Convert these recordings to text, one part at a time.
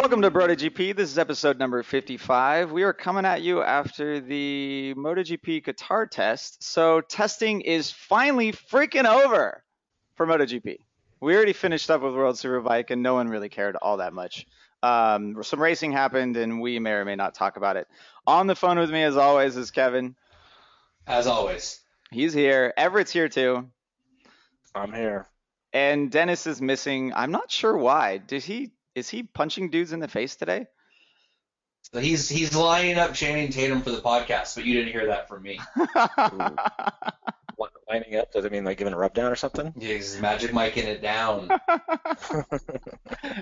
Welcome to MotoGP. This is episode number 55. We are coming at you after the MotoGP Qatar test. So testing is finally freaking over for MotoGP. We already finished up with World Superbike and no one really cared all that much. Some racing happened and we may or may not talk about it. On the phone with me as always is Kevin. As always. He's here. Everett's here too. I'm here. And Dennis is missing. I'm not sure why. Is he punching dudes in the face today? So he's lining up Channing Tatum for the podcast, but you didn't hear that from me. What, lining up? Does it mean like giving a rub down or something? Yeah, he's magic micing it down.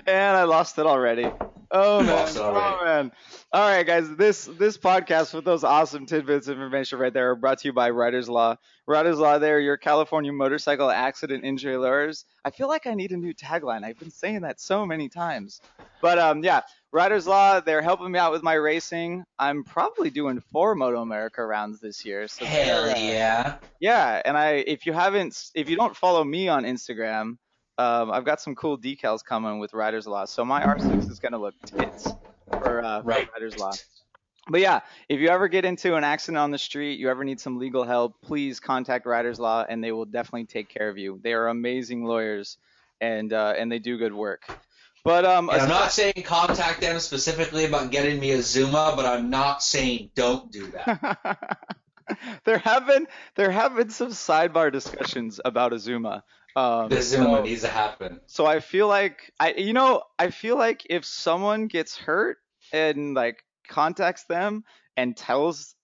And I lost it already. Oh man. Lost it already. Oh man. All right, guys. This podcast with those awesome tidbits of information right there are brought to you by Riders Law. Riders Law, they're your California motorcycle accident injury lawyers. I feel like I need a new tagline. I've been saying that so many times. But yeah, Riders Law, they're helping me out with my racing. I'm probably doing 4 Moto America rounds this year. So Hell yeah. yeah, and if you don't follow me on Instagram, I've got some cool decals coming with Riders Law. So my R6 is gonna look tits for Riders Law. But yeah, if you ever get into an accident on the street, you ever need some legal help, please contact Riders Law, and they will definitely take care of you. They are amazing lawyers, and they do good work. But I'm not saying contact them specifically about getting me a Zuma, but I'm not saying don't do that. There have been some sidebar discussions about a Zuma. The Zuma needs to happen. So I feel like I feel like if someone gets hurt and like contacts them and tells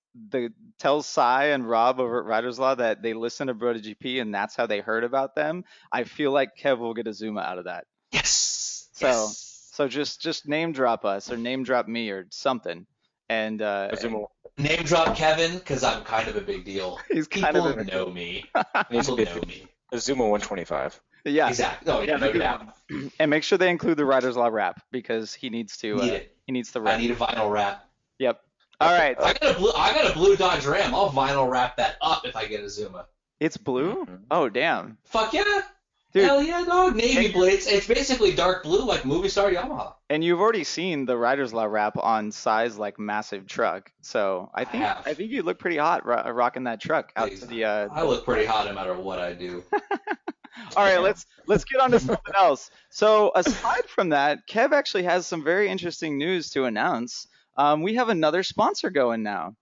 Cy and Rob over at Riders Law that they listen to GP and that's how they heard about them, I feel like Kev will get a Zuma out of that. Yes. So just name drop us or name drop me or something. And name drop Kevin because I'm kind of a big deal. People know me. People know me. A Zuma 125. Yeah. Exactly. Oh, yeah, no doubt. And make sure they include the Riders Law wrap because he needs to. He needs the wrap. I need a vinyl wrap. Yep. All right. I got a blue Dodge Ram. I'll vinyl wrap that up if I get a Zuma. It's blue? Mm-hmm. Oh damn. Fuck yeah. Dude. Hell yeah, dog. Navy blue. It's basically dark blue like movie star Yamaha. And you've already seen the Riders Law wrap on Cy's like massive truck. So I think you look pretty hot rocking that truck out to the. I look pretty hot no matter what I do. All right, let's get on to something else. So aside from that, Kev actually has some very interesting news to announce. We have another sponsor going now.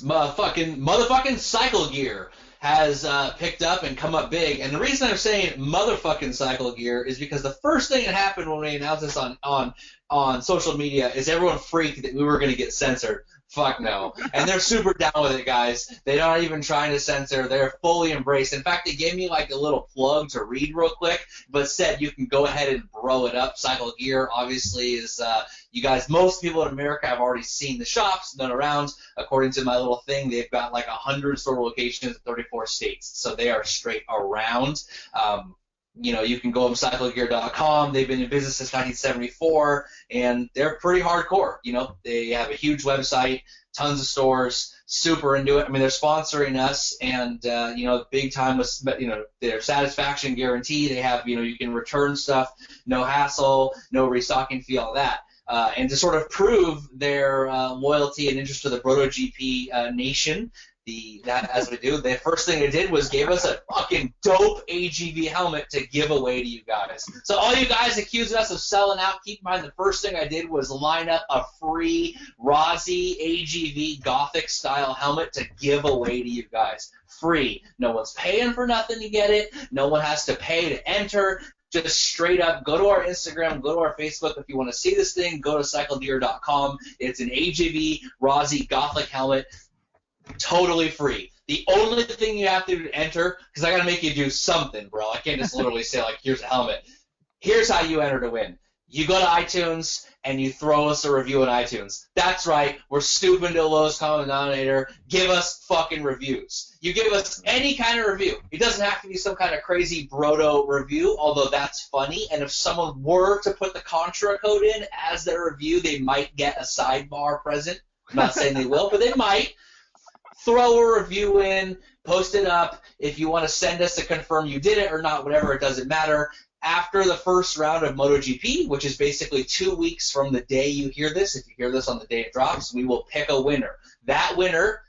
Motherfucking Cycle Gear has picked up and come up big. And the reason I'm saying motherfucking Cycle Gear is because the first thing that happened when we announced this on social media is everyone freaked that we were going to get censored. Fuck no. And they're super down with it, guys. They're not even trying to censor. They're fully embraced. In fact, they gave me like a little plug to read real quick, but said you can go ahead and bro it up. Cycle Gear obviously is, you guys, most people in America have already seen the shops, done around. According to my little thing, they've got like 100 store locations in 34 states. So they are straight around. You can go to cyclegear.com. They've been in business since 1974, and they're pretty hardcore. They have a huge website, tons of stores, super into it. I mean, they're sponsoring us, and big time with their satisfaction guarantee. They have you can return stuff, no hassle, no restocking fee, all that. And to sort of prove their loyalty and interest to the MotoGP nation. As we do, the first thing they did was gave us a fucking dope AGV helmet to give away to you guys. So all you guys accusing us of selling out, keep in mind the first thing I did was line up a free Rossi AGV Gothic style helmet to give away to you guys. Free. No one's paying for nothing to get it. No one has to pay to enter. Just straight up, go to our Instagram, go to our Facebook. If you want to see this thing, go to cyclegear.com. It's an AGV Rossi Gothic helmet. Totally free. The only thing you have to do to enter, because I got to make you do something, bro. I can't just literally say, like, here's a helmet. Here's how you enter to win. You go to iTunes and you throw us a review on iTunes. That's right. We're stooping to the lowest common denominator. Give us fucking reviews. You give us any kind of review. It doesn't have to be some kind of crazy brodo review, although that's funny. And if someone were to put the contra code in as their review, they might get a sidebar present. I'm not saying they will, but they might. Throw a review in, post it up. If you want to send us to confirm you did it or not, whatever, it doesn't matter. after the first round of MotoGP, which is basically 2 weeks from the day you hear this, if you hear this on the day it drops, we will pick a winner. That winner,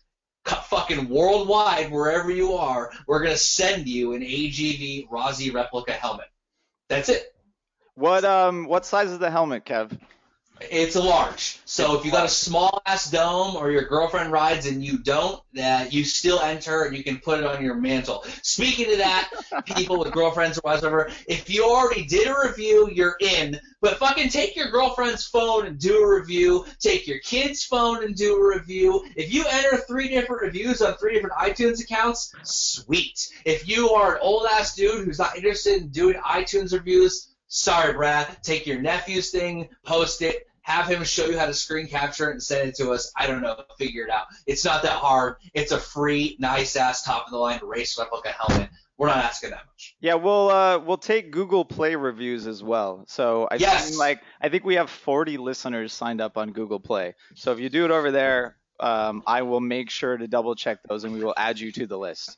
fucking worldwide, wherever you are, we're going to send you an AGV Rossi replica helmet. That's it. What size is the helmet, Kev? It's a large. So if you got a small ass dome or your girlfriend rides and you don't, you still enter and you can put it on your mantle. Speaking of that, people with girlfriends or whatever, if you already did a review, you're in. But fucking take your girlfriend's phone and do a review. Take your kid's phone and do a review. If you enter 3 different reviews on 3 different iTunes accounts, sweet. If you are an old ass dude who's not interested in doing iTunes reviews, sorry, Brad. Take your nephew's thing, post it. Have him show you how to screen capture it and send it to us. I don't know. Figure it out. It's not that hard. It's a free, nice-ass, top-of-the-line race replica helmet. We're not asking that much. Yeah, we'll take Google Play reviews as well. So I think we have 40 listeners signed up on Google Play. So if you do it over there, I will make sure to double-check those, and we will add you to the list.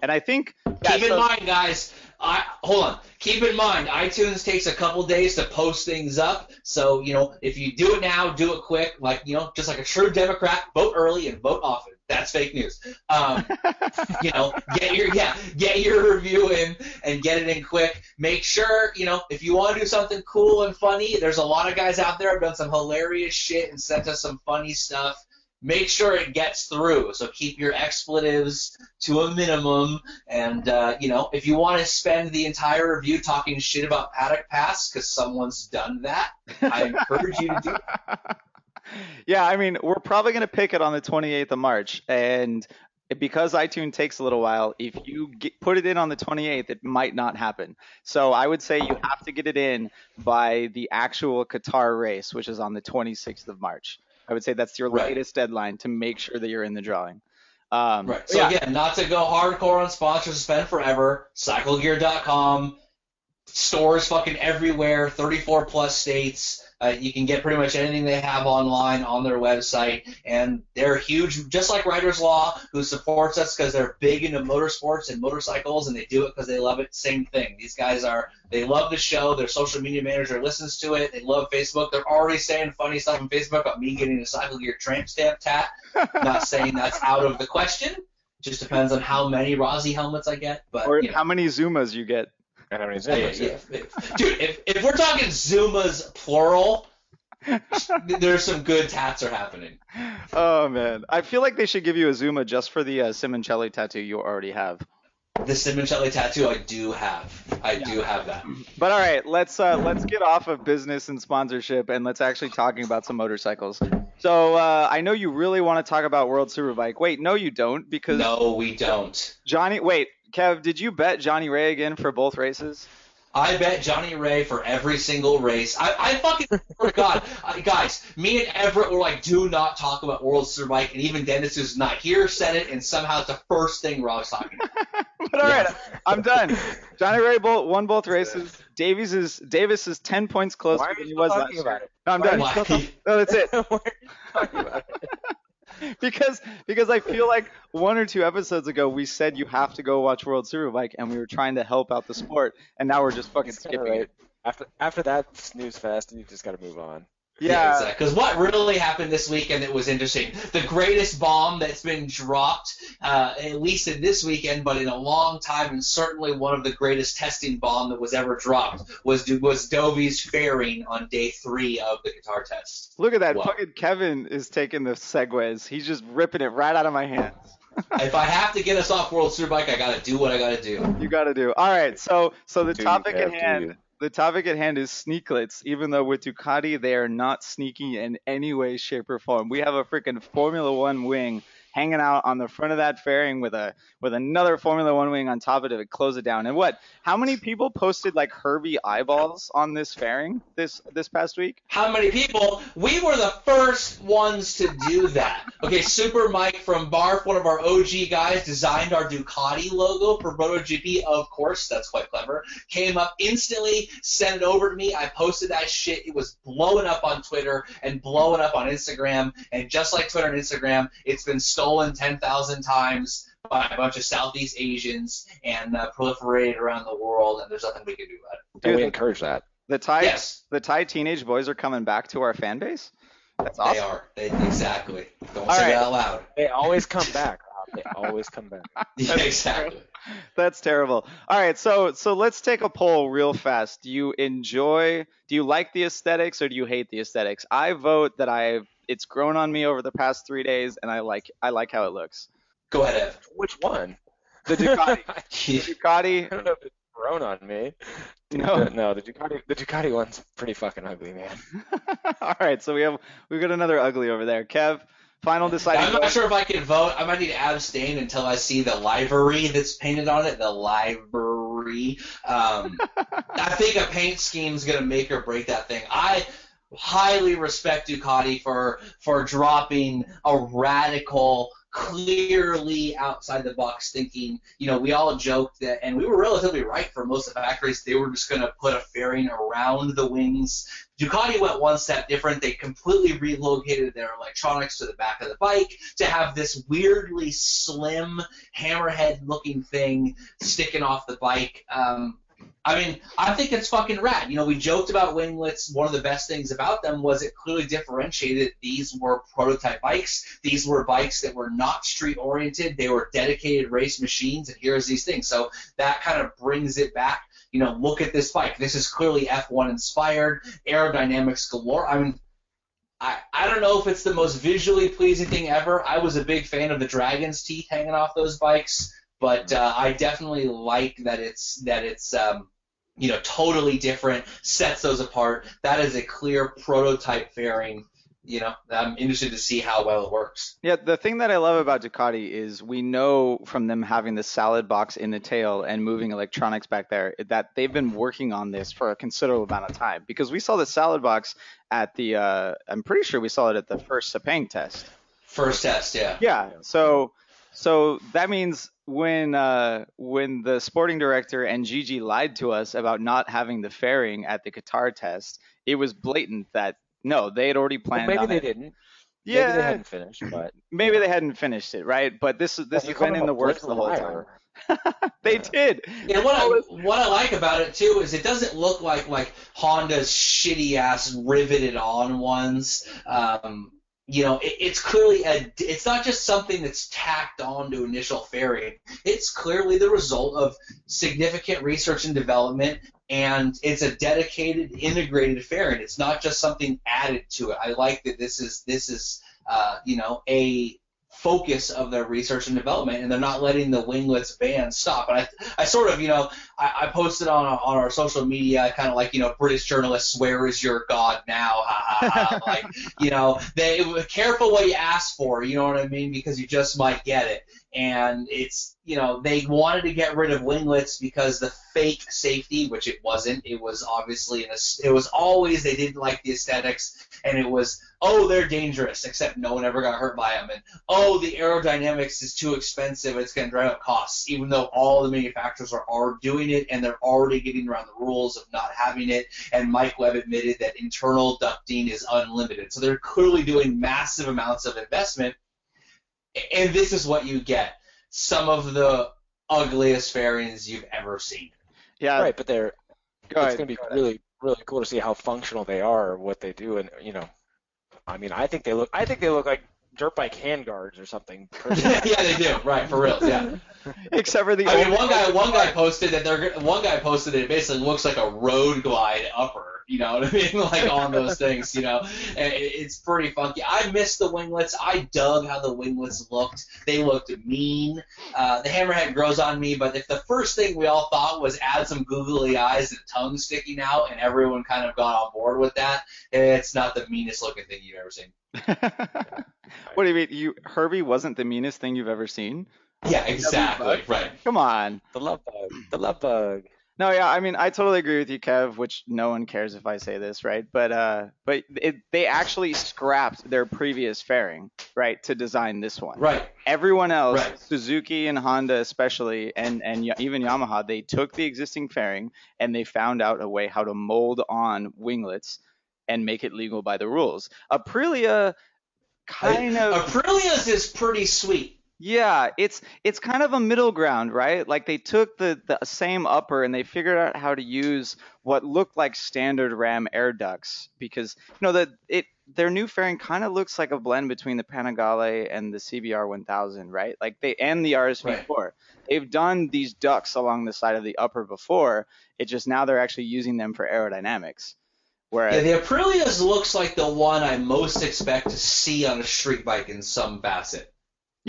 And I think keep in mind, guys. Hold on. Keep in mind, iTunes takes a couple days to post things up. So if you do it now, do it quick. Like just like a true Democrat, vote early and vote often. That's fake news. Get your review in and get it in quick. Make sure if you want to do something cool and funny. There's a lot of guys out there who've done some hilarious shit and sent us some funny stuff. Make sure it gets through. So keep your expletives to a minimum. And, if you want to spend the entire review talking shit about Paddock Pass because someone's done that, I encourage you to do it. Yeah, I mean, we're probably going to pick it on the 28th of March. And because iTunes takes a little while, if you put it in on the 28th, it might not happen. So I would say you have to get it in by the actual Qatar race, which is on the 26th of March. I would say that's your latest deadline to make sure that you're in the drawing. Right. So again, not to go hardcore on sponsors, spend forever. CycleGear.com, stores fucking everywhere, 34 plus states. You can get pretty much anything they have online on their website, and they're huge, just like Riders Law, who supports us because they're big into motorsports and motorcycles, and they do it because they love it. Same thing. These guys they love the show. Their social media manager listens to it. They love Facebook. They're already saying funny stuff on Facebook about me getting a Cycle Gear tramp stamp tat. Not saying that's out of the question. Just depends on how many Rossi helmets I get. But or how many Zumas you get. And how many Zumas? Dude, if we're talking Zumas plural, there's some good tats are happening. Oh man, I feel like they should give you a Zuma just for the Simoncelli tattoo you already have. The Simoncelli tattoo I do have. I do have that. But all right, let's get off of business and sponsorship and let's actually talking about some motorcycles. So I know you really want to talk about World Superbike. Wait, no, you don't because no, we don't. Kev, did you bet Johnny Ray again for both races? I bet Johnny Ray for every single race. I fucking swear to God, guys, me and Everett were like, do not talk about World Superbike, and even Dennis, who's not here, said it, and somehow it's the first thing Rob's talking about. But all right, I'm done. Johnny Ray won both races. Davis is 10 points closer than he was last year. No, I'm done. No, that's it. Because I feel like 1 or 2 episodes ago we said you have to go watch World Superbike and we were trying to help out the sport and now we're just fucking skipping it. After that snooze fest, you just got to move on. Yeah, exactly. Because what really happened this weekend that was interesting, the greatest bomb that's been dropped, at least in this weekend, but in a long time, and certainly one of the greatest testing bomb that was ever dropped, was Dovy's fairing on day 3 of the Qatar test. Look at that. Wow. Fucking Kevin is taking the segues. He's just ripping it right out of my hands. If I have to get us off World Superbike, I got to do what I got to do. You got to do. All right, so the topic at hand... The topic at hand is sneaklets, even though with Ducati they are not sneaky in any way, shape, or form. We have a freaking Formula One wing hanging out on the front of that fairing with another Formula One wing on top of it to close it down. And how many people posted like Herbie eyeballs on this fairing this past week? How many people? We were the first ones to do that. Okay, Super Mike from Barf, one of our OG guys, designed our Ducati logo for MotoGP. Of course, that's quite clever. Came up instantly, sent it over to me. I posted that shit. It was blowing up on Twitter and blowing up on Instagram. And just like Twitter and Instagram, it's been stolen 10,000 times by a bunch of Southeast Asians and proliferated around the world, and there's nothing we can do about it. And we Dude, encourage that. the Thai Yes, the Thai teenage boys are coming back to our fan base. That's they awesome. are. Exactly. Don't All say right. that out loud. They always come back, Rob. They always come back. Yeah, exactly. That's terrible. All right, so let's take a poll real fast. Do you like the aesthetics or do you hate the aesthetics? I vote that it's grown on me over the past 3 days and I like how it looks. Go ahead, Ev. Which one? The Ducati. I The Ducati. don't know if it's grown on me. Dude, No. no, the Ducati one's pretty fucking ugly, man. All right, so we've got another ugly over there. Kev, final deciding I'm not vote. sure if I can vote. I might need to abstain until I see the livery that's painted on it. The livery. I think a paint scheme is going to make or break that thing. I highly respect Ducati for dropping a radical, clearly outside the box thinking. We all joked that, and we were relatively right for most of the factories. They were just going to put a fairing around the wings. Ducati went one step different. They completely relocated their electronics to the back of the bike to have this weirdly slim hammerhead-looking thing sticking off the bike. I think it's fucking rad. We joked about winglets. One of the best things about them was it clearly differentiated. These were prototype bikes. These were bikes that were not street-oriented. They were dedicated race machines, and here's these things. So that kind of brings it back. Look at this bike. This is clearly F1 inspired, aerodynamics galore. I don't know if it's the most visually pleasing thing ever. I was a big fan of the dragon's teeth hanging off those bikes, but I definitely like that it's totally different, sets those apart. That is a clear prototype fairing. I'm interested to see how well it works. Yeah, the thing that I love about Ducati is we know from them having the salad box in the tail and moving electronics back there that they've been working on this for a considerable amount of time because we saw the salad box at I'm pretty sure we saw it at the first Sepang test. First test, yeah. Yeah, so that means when the sporting director and Gigi lied to us about not having the fairing at the Qatar test, it was blatant that no, they had already planned Well, on maybe they it. didn't. Yeah, Maybe they hadn't finished, but maybe they hadn't finished it, right? But this has been in the works the whole time. They did. And what I like about it too is it doesn't look like Honda's shitty ass riveted on ones. It's clearly it's not just something that's tacked on to initial fairing. It's clearly the result of significant research and development, and it's a dedicated, integrated fairing. It's not just something added to it. I like that this is a focus of their research and development, and they're not letting the winglets ban stop. And I sort of, I posted on our social media, kind of like, British journalists, where is your God now? They careful what you ask for, you know what I mean? Because you just might get it. And it's, they wanted to get rid of winglets because the fake safety, which it wasn't, it was obviously, it was always, they didn't like the aesthetics, and it was, oh, they're dangerous, except no one ever got hurt by them, and oh, the aerodynamics is too expensive, it's going to drive up costs, even though all the manufacturers are doing it, and they're already getting around the rules of not having it, and Mike Webb admitted that internal ducting is unlimited. So they're clearly doing massive amounts of investment, and this is what you get. Some of the ugliest fairings you've ever seen. Yeah. Right, but it's going to be really, really cool to see how functional they are, what they do, and I think they look like dirt bike handguards or something. Yeah, they do. Right, for real. Yeah. Except for one guy posted that it basically looks like a road glide upper. You know what I mean? Like on those things, it's pretty funky. I miss the winglets. I dug how the winglets looked. They looked mean. The hammerhead grows on me, but if the first thing we all thought was add some googly eyes and tongue sticking out, and everyone kind of got on board with that, it's not the meanest looking thing you've ever seen. What do you mean? Herbie wasn't the meanest thing you've ever seen? Yeah, exactly. Right. Come on. The love bug. The love bug. No, yeah, I totally agree with you, Kev, which no one cares if I say this, right? But they actually scrapped their previous fairing, right, to design this one. Right. Everyone else, Right. Suzuki and Honda especially, and even Yamaha, they took the existing fairing and they found out a way how to mold on winglets and make it legal by the rules. Aprilia's is pretty sweet. Yeah, it's kind of a middle ground, right? Like they took the same upper and they figured out how to use what looked like standard Ram air ducts because that it their new fairing kind of looks like a blend between the Panigale and the CBR 1000, right? Like they and the Right. RSV4. They've done these ducts along the side of the upper before. It just now they're actually using them for aerodynamics. Yeah, Whereas the Aprilia's looks like the one I most expect to see on a street bike in some facet.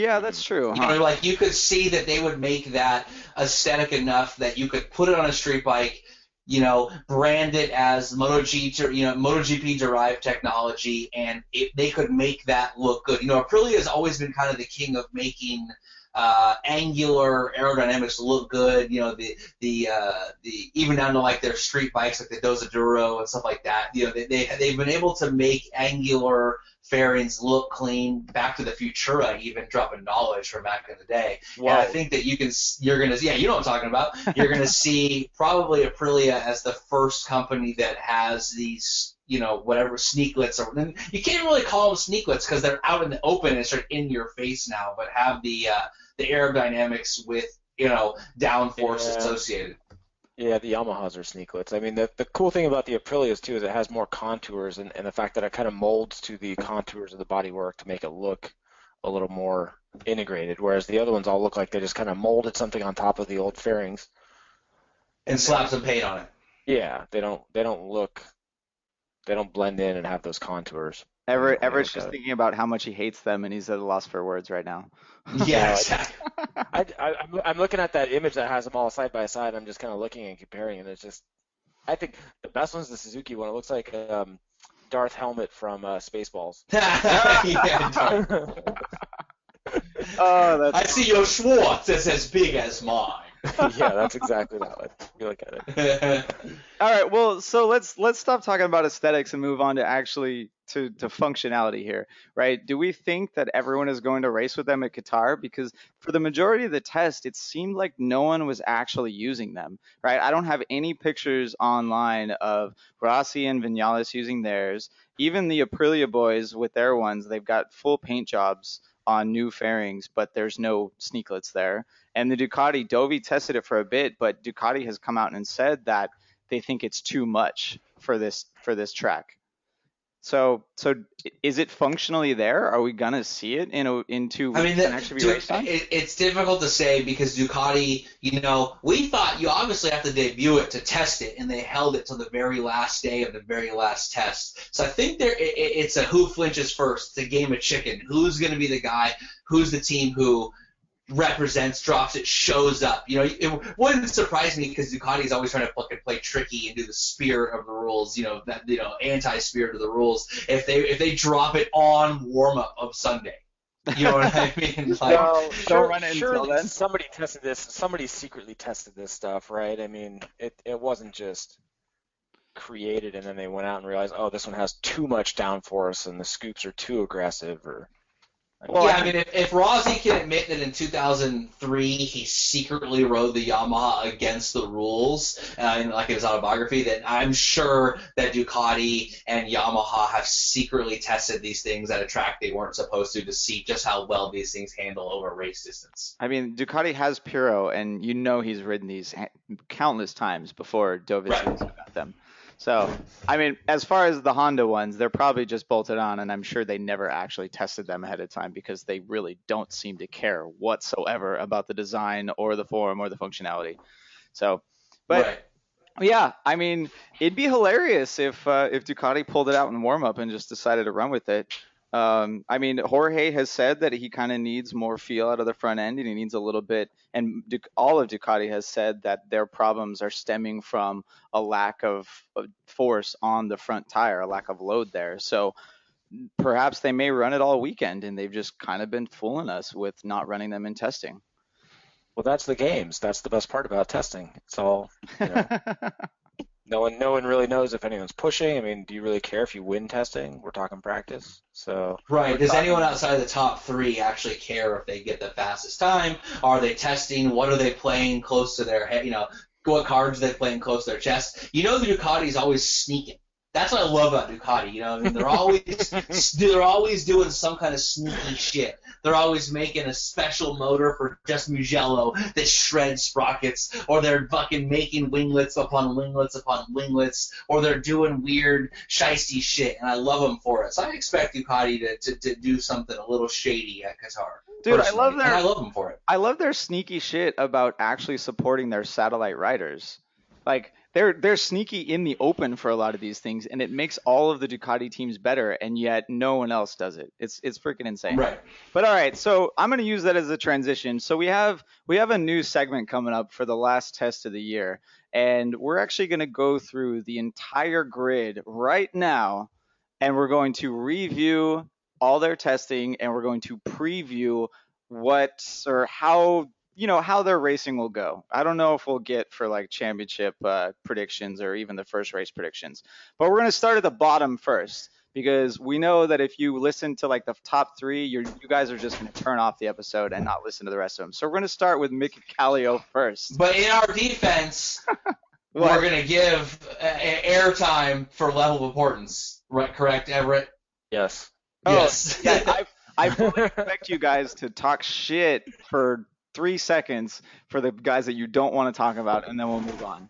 yeah, that's true, You huh? know, like you could see that they would make that aesthetic enough that you could put it on a street bike, brand it as MotoGP derived technology, and they could make that look good. Aprilia has always been kind of the king of making angular aerodynamics look good. The even down to like their street bikes, like the Dozaduro and stuff like that. They've been able to make angular fairings look clean. Back to the Futura even dropping knowledge from back in the day. Whoa. And I think that you're gonna, yeah, you know what I'm talking about. You're gonna see probably Aprilia as the first company that has these, whatever sneaklets, or you can't really call them sneaklets because they're out in the open and sort of in your face now, but have the aerodynamics with downforce associated. Yeah, the Yamahas are sneaklets. I mean, the cool thing about the Aprilias too is it has more contours, and the fact that it kind of molds to the contours of the bodywork to make it look a little more integrated, whereas the other ones all look like they just kind of molded something on top of the old fairings and slap some paint on it. Yeah, they don't blend in and have those contours. Everett's just thinking about how much he hates them, and he's at a loss for words right now. Yeah, exactly. I'm looking at that image that has them all side by side. I'm just kind of looking and comparing, and it's just, I think the best one's the Suzuki one. It looks like Darth Helmet from Spaceballs. Yeah, Oh, I see your Schwartz is as big as mine. Yeah, that's exactly that one. You look at it. All right, well, so let's stop talking about aesthetics and move on to actually to functionality here, right? Do we think that everyone is going to race with them at Qatar? Because for the majority of the test, it seemed like no one was actually using them, right? I don't have any pictures online of Rossi and Vinales using theirs. Even the Aprilia boys with their ones, they've got full paint jobs on new fairings, but there's no sneaklets there. And the Ducati, Dovi tested it for a bit, but Ducati has come out and said that they think it's too much for this track. So is it functionally there? Are we gonna see it in 2 weeks and actually be raced on? It's difficult to say because Ducati, we thought you obviously have to debut it to test it, and they held it till the very last day of the very last test. So I think it's a who flinches first. It's a game of chicken. Who's going to be the guy? Who's the team who represents, drops it, shows up? It wouldn't surprise me because Ducati's always trying to play tricky and do the spirit of the rules, anti-spirit of the rules. If they drop it on warm-up of Sunday. You know what I mean? Like, don't run it until then. Somebody tested this. Somebody secretly tested this stuff, right? I mean, it wasn't just created and then they went out and realized, oh, this one has too much downforce and the scoops are too aggressive, or. Well, yeah, I mean, if Rossi can admit that in 2003 he secretly rode the Yamaha against the rules, like in his autobiography, then I'm sure that Ducati and Yamaha have secretly tested these things at a track they weren't supposed to see just how well these things handle over race distance. I mean, Ducati has Puro, and he's ridden these countless times before Dovizioso got them. So, I mean, as far as the Honda ones, they're probably just bolted on, and I'm sure they never actually tested them ahead of time because they really don't seem to care whatsoever about the design or the form or the functionality. So, but right. Yeah, I mean, it'd be hilarious if Ducati pulled it out in warm up and just decided to run with it. I mean, Jorge has said that he kind of needs more feel out of the front end, and he needs a little bit. And all of Ducati has said that their problems are stemming from a lack of force on the front tire, a lack of load there. So perhaps they may run it all weekend, and they've just kind of been fooling us with not running them in testing. Well, that's the games. That's the best part about testing. It's all. No one really knows if anyone's pushing. I mean, do you really care if you win testing? We're talking practice. So right. Does anyone outside of the top three actually care if they get the fastest time? Are they testing? What are they playing close to their head? What cards are they playing close to their chest? The Ducati's always sneaking. That's what I love about Ducati. You know, I mean, they're always doing some kind of sneaky shit. They're always making a special motor for just Mugello that shreds sprockets, or they're fucking making winglets upon winglets upon winglets, or they're doing weird shisty shit, and I love them for it. So I expect Ducati to do something a little shady at Qatar. Dude, and I love them for it. I love their sneaky shit about actually supporting their satellite riders. Like they're sneaky in the open for a lot of these things, and it makes all of the Ducati teams better, and yet no one else does it. It's freaking insane. Right. But all right, so I'm gonna use that as a transition. So we have a new segment coming up for the last test of the year, and we're actually gonna go through the entire grid right now, and we're going to review all their testing, and we're going to preview what or how how their racing will go. I don't know if we'll get for like championship predictions or even the first race predictions, but we're going to start at the bottom first because we know that if you listen to like the top three, you guys are just going to turn off the episode and not listen to the rest of them. So we're going to start with Mick Callio first. But in our defense, we're going to give airtime for level of importance. Right? Correct, Everett? Yes. Yes. Yeah, I fully expect you guys to talk shit for 3 seconds for the guys that you don't want to talk about, and then we'll move on.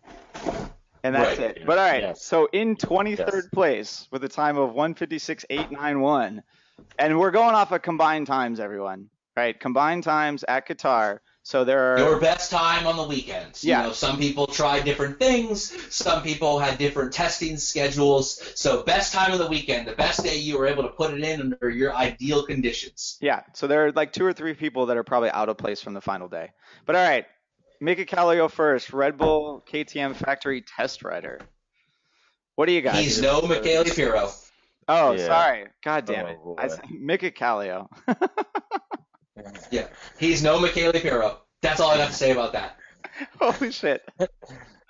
And that's Right. it. But all right, Yes. so in 23rd place with a time of 1:56.891, and we're going off of combined times, everyone. Right? Combined times at Qatar. So there are Your best time on the weekends. Yeah. You know, some people try different things. Some people had different testing schedules. So best time of the weekend, the best day you were able to put it in under your ideal conditions. Yeah, so there are like 2 or 3 people that are probably out of place from the final day. But all right, Mika Kallio first, Red Bull KTM Factory Test Rider. What do you got? He's no Michele Piro. Oh, Yeah. sorry. God damn it. Oh, I boy. said Mika Kallio. Yeah, he's no Michele Piro. That's all I got to say about that. Holy shit.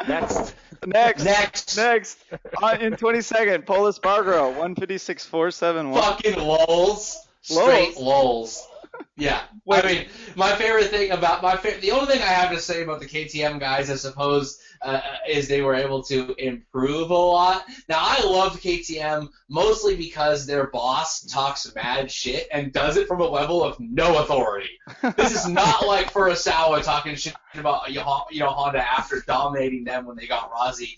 Next. Next. In 22nd, Polis Bargro, 156.471. Fucking lulz. Straight lulz. Yeah. Wait. I mean, my favorite thing about the only thing I have to say about the KTM guys, I suppose, is they were able to improve a lot. Now, I love KTM mostly because their boss talks mad shit and does it from a level of no authority. This is not like Furusawa talking shit about Honda after dominating them when they got Rossi,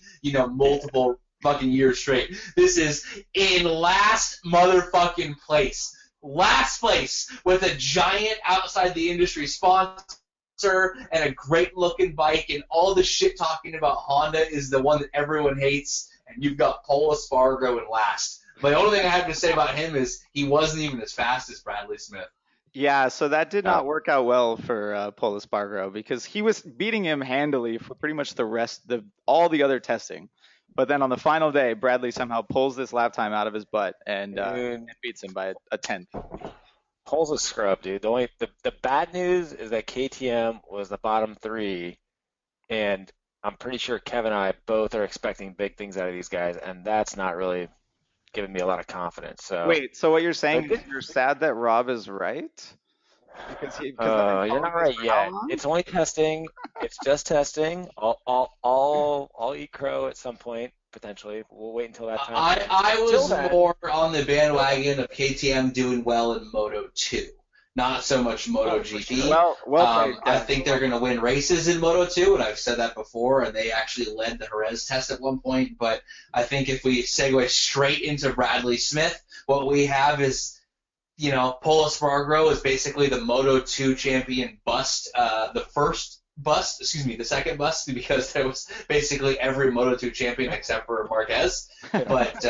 multiple fucking years straight. This is in last motherfucking place. Last place with a giant outside the industry sponsor and a great looking bike, and all the shit talking about Honda is the one that everyone hates, and you've got Pol Espargaro in last. But the only thing I have to say about him is he wasn't even as fast as Bradley Smith. Yeah, so that did not work out well for Pol Espargaro because he was beating him handily for pretty much all the other testing. But then on the final day, Bradley somehow pulls this lap time out of his butt and beats him by a tenth. Pole's a scrub, dude. The bad news is that KTM was the bottom 3, and I'm pretty sure Kevin and I both are expecting big things out of these guys, and that's not really giving me a lot of confidence. So wait, so what you're saying is you're sad that Rob is right? Because you're not right yet. It's only testing. It's just testing. I'll eat crow at some point potentially. We'll wait until that time. I was more on the bandwagon of KTM doing well in Moto 2, not so much Moto GP. Well I think they're going to win races in Moto 2, and I've said that before, and they actually led the Jerez test at one point. But I think if we segue straight into Bradley Smith, what we have is, Pol Espargaro is basically the Moto 2 champion bust, the second bust, because there was basically every Moto 2 champion except for Marquez. But,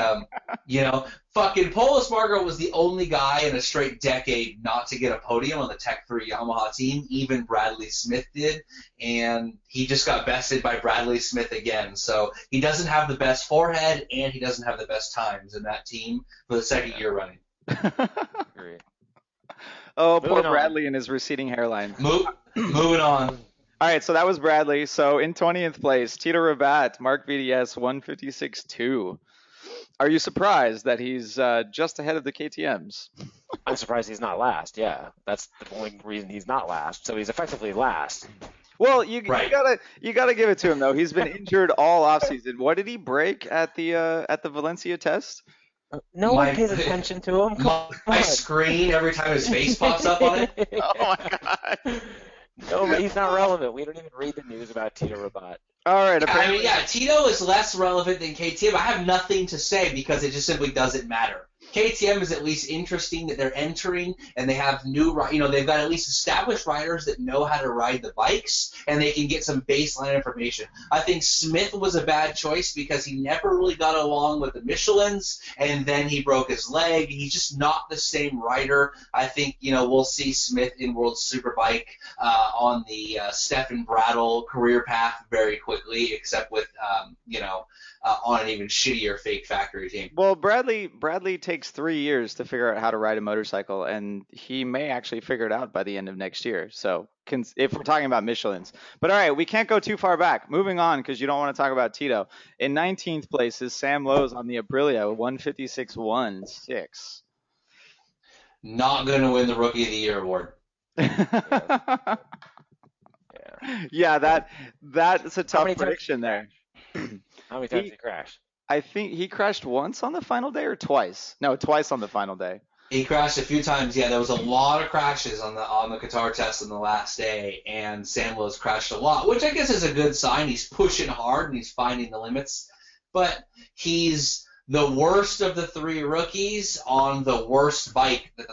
fucking Pol Espargaro was the only guy in a straight decade not to get a podium on the Tech 3 Yamaha team. Even Bradley Smith did, and he just got bested by Bradley Smith again. So he doesn't have the best forehead, and he doesn't have the best times in that team for the second year running. Oh, poor Bradley and his receding hairline. Moving on. All right, so that was Bradley. So in 20th place, Tito Rabat, Mark VDS, 156.2. Are you surprised that he's just ahead of the KTMs? I'm surprised he's not last. Yeah, that's the only reason he's not last. So he's effectively last. Well, you Right. gotta give it to him though. He's been injured all offseason. What did he break at the Valencia test? No one My pays attention to him. Come my on. screen every time his face pops up on it. Oh my god. No, he's not relevant. We don't even read the news about Tito Rabat. All right. I mean, Apparently, yeah, Tito is less relevant than KTM. I have nothing to say because it just simply doesn't matter. KTM is at least interesting that they're entering and they have they've got at least established riders that know how to ride the bikes and they can get some baseline information. I think Smith was a bad choice because he never really got along with the Michelins and then he broke his leg. He's just not the same rider. I think, we'll see Smith in World Superbike on the Stefan Bradl career path very quickly, except with, on an even shittier fake factory team. well, Bradley takes 3 years to figure out how to ride a motorcycle, and he may actually figure it out by the end of next year. So, if we're talking about Michelin's, but all right, we can't go too far back. Moving on because you don't want to talk about Tito. In 19th place is Sam Lowe's on the Aprilia, 156.16. Not going to win the Rookie of the Year award. Yeah. Yeah, that's a tough prediction there. How many times did he crash? I think he crashed once on the final day or twice. No, twice on the final day. He crashed a few times. Yeah, there was a lot of crashes on the Qatar test on the last day, and Sam Lowe's crashed a lot, which I guess is a good sign. He's pushing hard and he's finding the limits, but he's the worst of the 3 rookies on the worst bike, the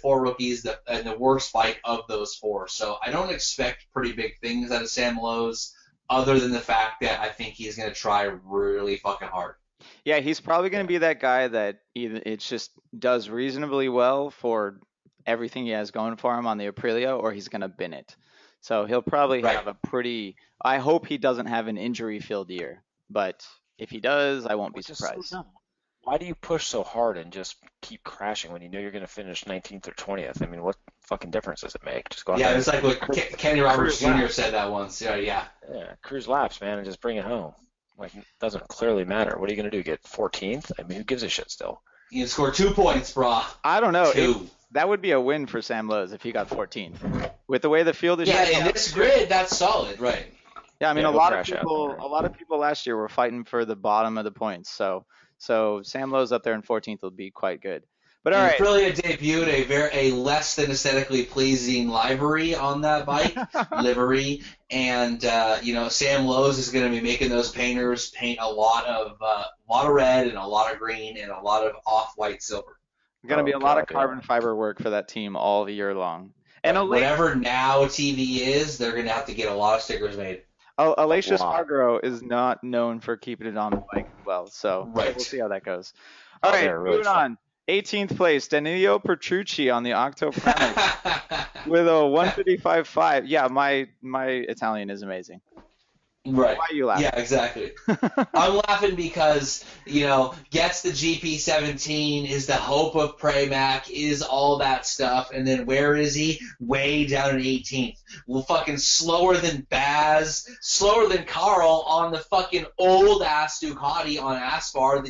4 rookies and the worst bike of those 4. So I don't expect pretty big things out of Sam Lowe's, other than the fact that I think he's going to try really fucking hard. Yeah, he's probably going to be that guy that either it just does reasonably well for everything he has going for him on the Aprilia, or he's going to bin it. So he'll probably have a pretty. I hope he doesn't have an injury-filled year, but if he does, I won't be surprised. Why do you push so hard and just keep crashing when you know you're going to finish 19th or 20th? I mean, what fucking difference does it make? Just go out there. Yeah, it's like what Kenny Roberts Jr. said that once. Yeah. Yeah, cruise laps, man, and just bring it home. Like, it doesn't clearly matter. What are you going to do, get 14th? I mean, who gives a shit still? You can score 2 points, brah. I don't know. 2. That would be a win for Sam Lowe's if he got 14th. With the way the field is shaping in this grid, that's solid, right? Yeah, I mean, a lot of people last year were fighting for the bottom of the points. So Sam Lowe's up there in 14th will be quite good. But all right. Aprilia debuted a less than aesthetically pleasing livery on that bike, and Sam Lowe's is going to be making those painters paint a lot of red and a lot of green and a lot of off-white silver. Going to be a lot of carbon fiber work for that team all year long. And whatever Now TV is, they're going to have to get a lot of stickers made. Alicia Spargaro is not known for keeping it on the bike well, so we'll see how that goes. All right, moving on. 18th place, Danilo Petrucci on the Octo Pramac with a 155.5. Yeah, my Italian is amazing. Right. Why are you laughing? Yeah, exactly. I'm laughing because, gets the GP17, is the hope of Pramac, is all that stuff, and then where is he? Way down in 18th. Well, fucking slower than Baz, slower than Carl on the fucking old-ass Ducati on Aspar.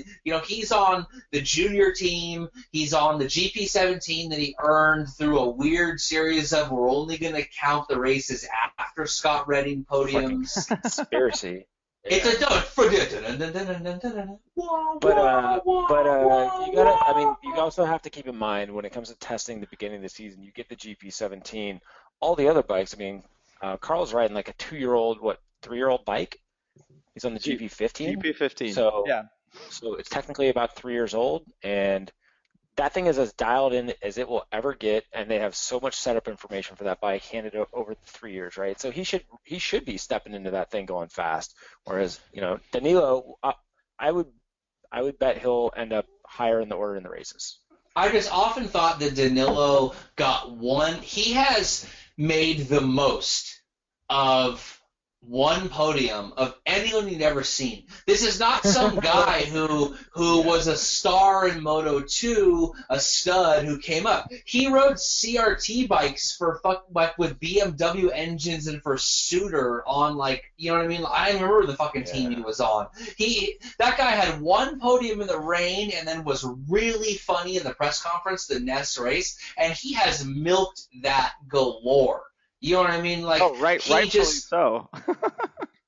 He's on the junior team. He's on the GP17 that he earned through a weird series of we're only going to count the races after Scott Redding podiums. Conspiracy. It's a you also have to keep in mind when it comes to testing the beginning of the season, you get the GP17. All the other bikes, Carl's riding like a 2-year-old, 3-year-old bike. He's on the GP15. GP15. So yeah. So it's technically about 3 years old, and that thing is as dialed in as it will ever get, and they have so much setup information for that bike handed over the 3 years, right? So he should be stepping into that thing going fast. Whereas, Danilo, I would bet he'll end up higher in the order in the races. I just often thought that Danilo got one. He has made the most of one podium of anyone you've ever seen. This is not some guy who was a star in Moto 2, a stud who came up. He rode CRT bikes with BMW engines and for Suter on you know what I mean? I remember the fucking team he was on. That guy had one podium in the rain and then was really funny in the press conference, the Ness race, and he has milked that galore. You know what I mean? Like Oh, right, he rightfully just so.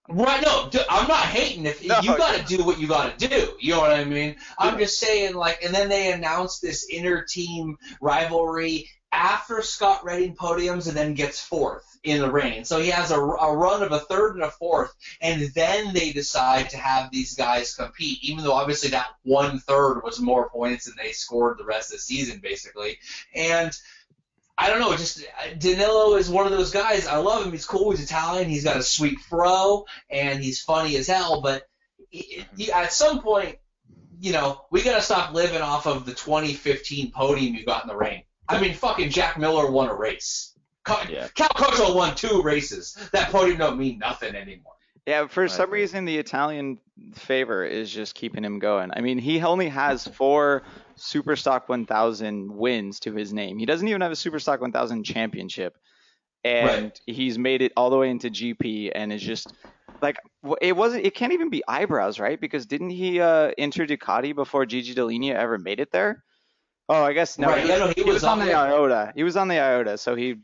right. No, I'm not hating. If No, you got to do what you got to do, you know what I mean. I'm just saying, like, and then they announced this inter-team rivalry after Scott Redding podiums and then gets fourth in the rain. So he has a run of a third and a fourth, and then they decide to have these guys compete, even though obviously that one third was more points than they scored the rest of the season, basically. And I don't know, just Danilo is one of those guys. I love him. He's cool. He's Italian. He's got a sweet fro, and he's funny as hell. But at some point, we got to stop living off of the 2015 podium you got in the rain. I mean, fucking Jack Miller won a race. Cal Crutchlow won 2 races. That podium don't mean nothing anymore. Yeah, for some reason, the Italian favor is just keeping him going. I mean, he only has 4 Superstock 1000 wins to his name. He doesn't even have a Superstock 1000 championship. And he's made it all the way into GP and is just like, it can't even be eyebrows, right? Because didn't he enter Ducati before Gigi Dall'Igna ever made it there? Oh, I guess no. Right. He was on the Iota. He was on the Iota, so he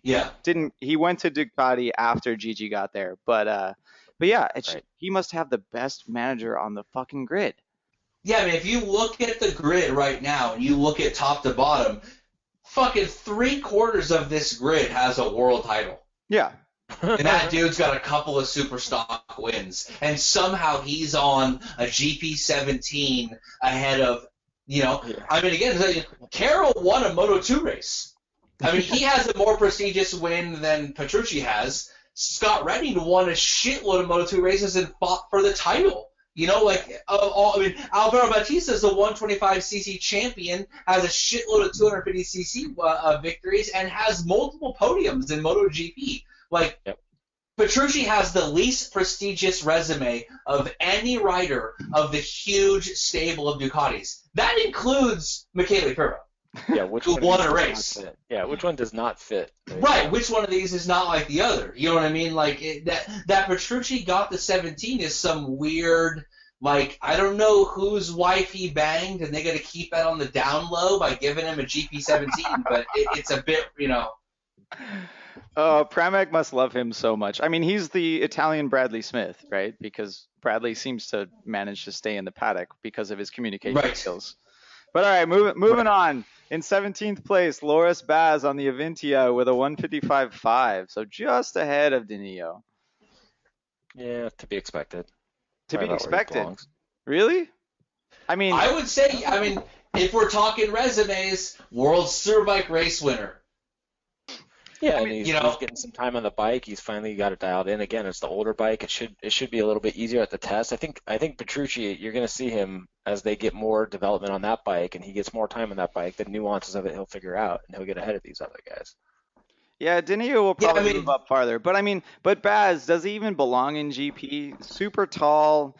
didn't. He went to Ducati after Gigi got there. But yeah, he must have the best manager on the fucking grid. Yeah, I mean, if you look at the grid right now and you look at top to bottom, fucking 3/4 of this grid has a world title. Yeah. And that dude's got a couple of Superstock wins, and somehow he's on a GP17 ahead of. I mean, again, Carroll won a Moto2 race. I mean, he has a more prestigious win than Petrucci has. Scott Redding won a shitload of Moto2 races and fought for the title. Alvaro Bautista is the 125cc champion, has a shitload of 250cc victories, and has multiple podiums in MotoGP. Petrucci has the least prestigious resume of any rider of the huge stable of Ducatis. That includes Michele Pirro, who won a race. Yeah, which one does not fit? Right, which one of these is not like the other? You know what I mean? Like, that Petrucci got the 17 is some weird, I don't know whose wife he banged, and they got to keep that on the down low by giving him a GP17, but it's a bit, Oh, Pramac must love him so much. I mean, he's the Italian Bradley Smith, right? Because Bradley seems to manage to stay in the paddock because of his communication skills. But all right, moving on. In 17th place, Loris Baz on the Avintia with a 155.5, so just ahead of Danilo. Yeah, to be expected. To be expected. Really? I would say, if we're talking resumes, World Superbike race winner. Yeah, he's getting some time on the bike. He's finally got it dialed in. Again, it's the older bike. It should be a little bit easier at the test. I think Petrucci, you're going to see him as they get more development on that bike, and he gets more time on that bike. The nuances of it he'll figure out, and he'll get ahead of these other guys. Yeah, Danilo will probably move up farther. But Baz, does he even belong in GP? Super tall.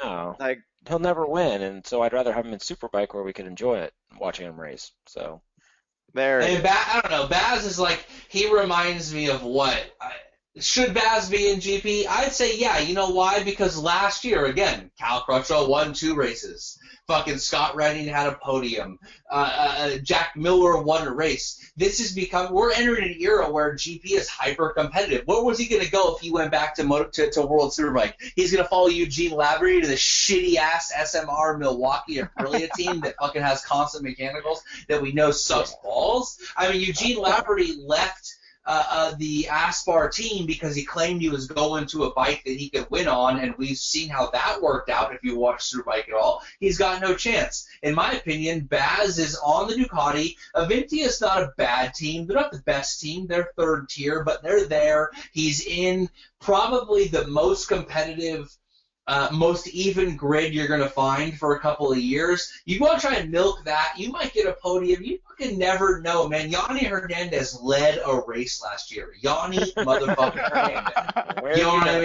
No. He'll never win, and so I'd rather have him in Superbike where we could enjoy it, watching him race. So. I don't know. Baz is he reminds me of what? Should Baz be in GP? I'd say yeah. You know why? Because last year, again, Cal Crutchlow won 2 races. Fucking Scott Redding had a podium. Jack Miller won a race. We're entering an era where GP is hyper competitive. Where was he going to go if he went back to World Superbike? He's going to follow Eugene Lavery to the shitty ass SMR Milwaukee Aprilia team that fucking has constant mechanicals that we know sucks balls. I mean, Eugene Lavery left the Aspar team because he claimed he was going to a bike that he could win on, and we've seen how that worked out if you watch Superbike at all. He's got no chance. In my opinion, Baz is on the Ducati. Avintia is not a bad team. They're not the best team. They're 3rd tier, but they're there. He's in probably the most competitive most even grid you're going to find for a couple of years. You want to try and milk that, you might get a podium. You fucking never know, man. Yanni Hernandez led a race last year. Yanni motherfucking Hernandez. You know what I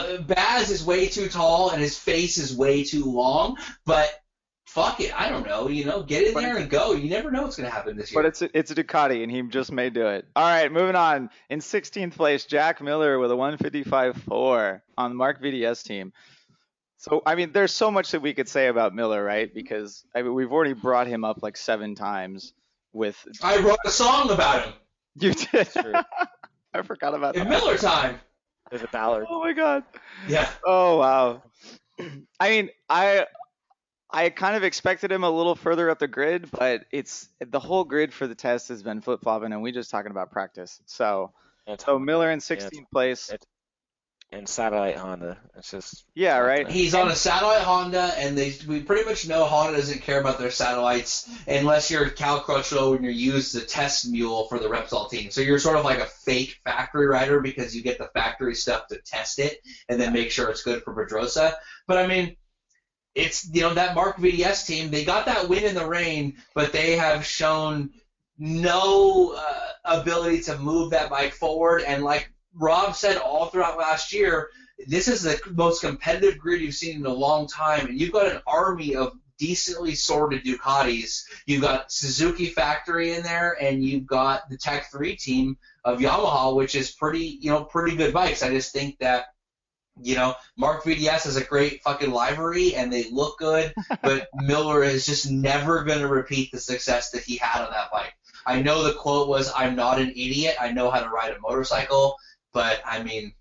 mean? Baz is way too tall and his face is way too long, but fuck it, I don't know, get in there and go. You never know what's going to happen this year. But it's a Ducati, and he just may do it. All right, moving on. In 16th place, Jack Miller with a 155.4 on the Mark VDS team. So, there's so much that we could say about Miller, right? Because we've already brought him up 7 times with... I wrote a song about him. You did. It's true. I forgot about In that. Miller time. There's a Ballard. Oh my god. Yeah. Oh wow. I mean, I kind of expected him a little further up the grid, but it's the whole grid for the test has been flip flopping, and we just talking about practice. So It's Miller in yeah, 16th place. it's and satellite Honda. It's just Yeah, not right. gonna- He's on a satellite Honda, and we pretty much know Honda doesn't care about their satellites unless you're Cal Crutchlow and you're used as a test mule for the Repsol team. So you're sort of like a fake factory rider because you get the factory stuff to test it and then make sure it's good for Pedrosa. But I mean, it's that Mark VDS team. They got that win in the rain, but they have shown no ability to move that bike forward. And like Rob said all throughout last year, this is the most competitive grid you've seen in a long time, and you've got an army of decently sorted Ducatis. You've got Suzuki factory in there, and you've got the Tech 3 team of Yamaha, which is pretty good bikes. I just think that Mark VDS has a great fucking livery, and they look good, but Miller is just never going to repeat the success that he had on that bike. I know the quote was, "I'm not an idiot. I know how to ride a motorcycle," but I mean,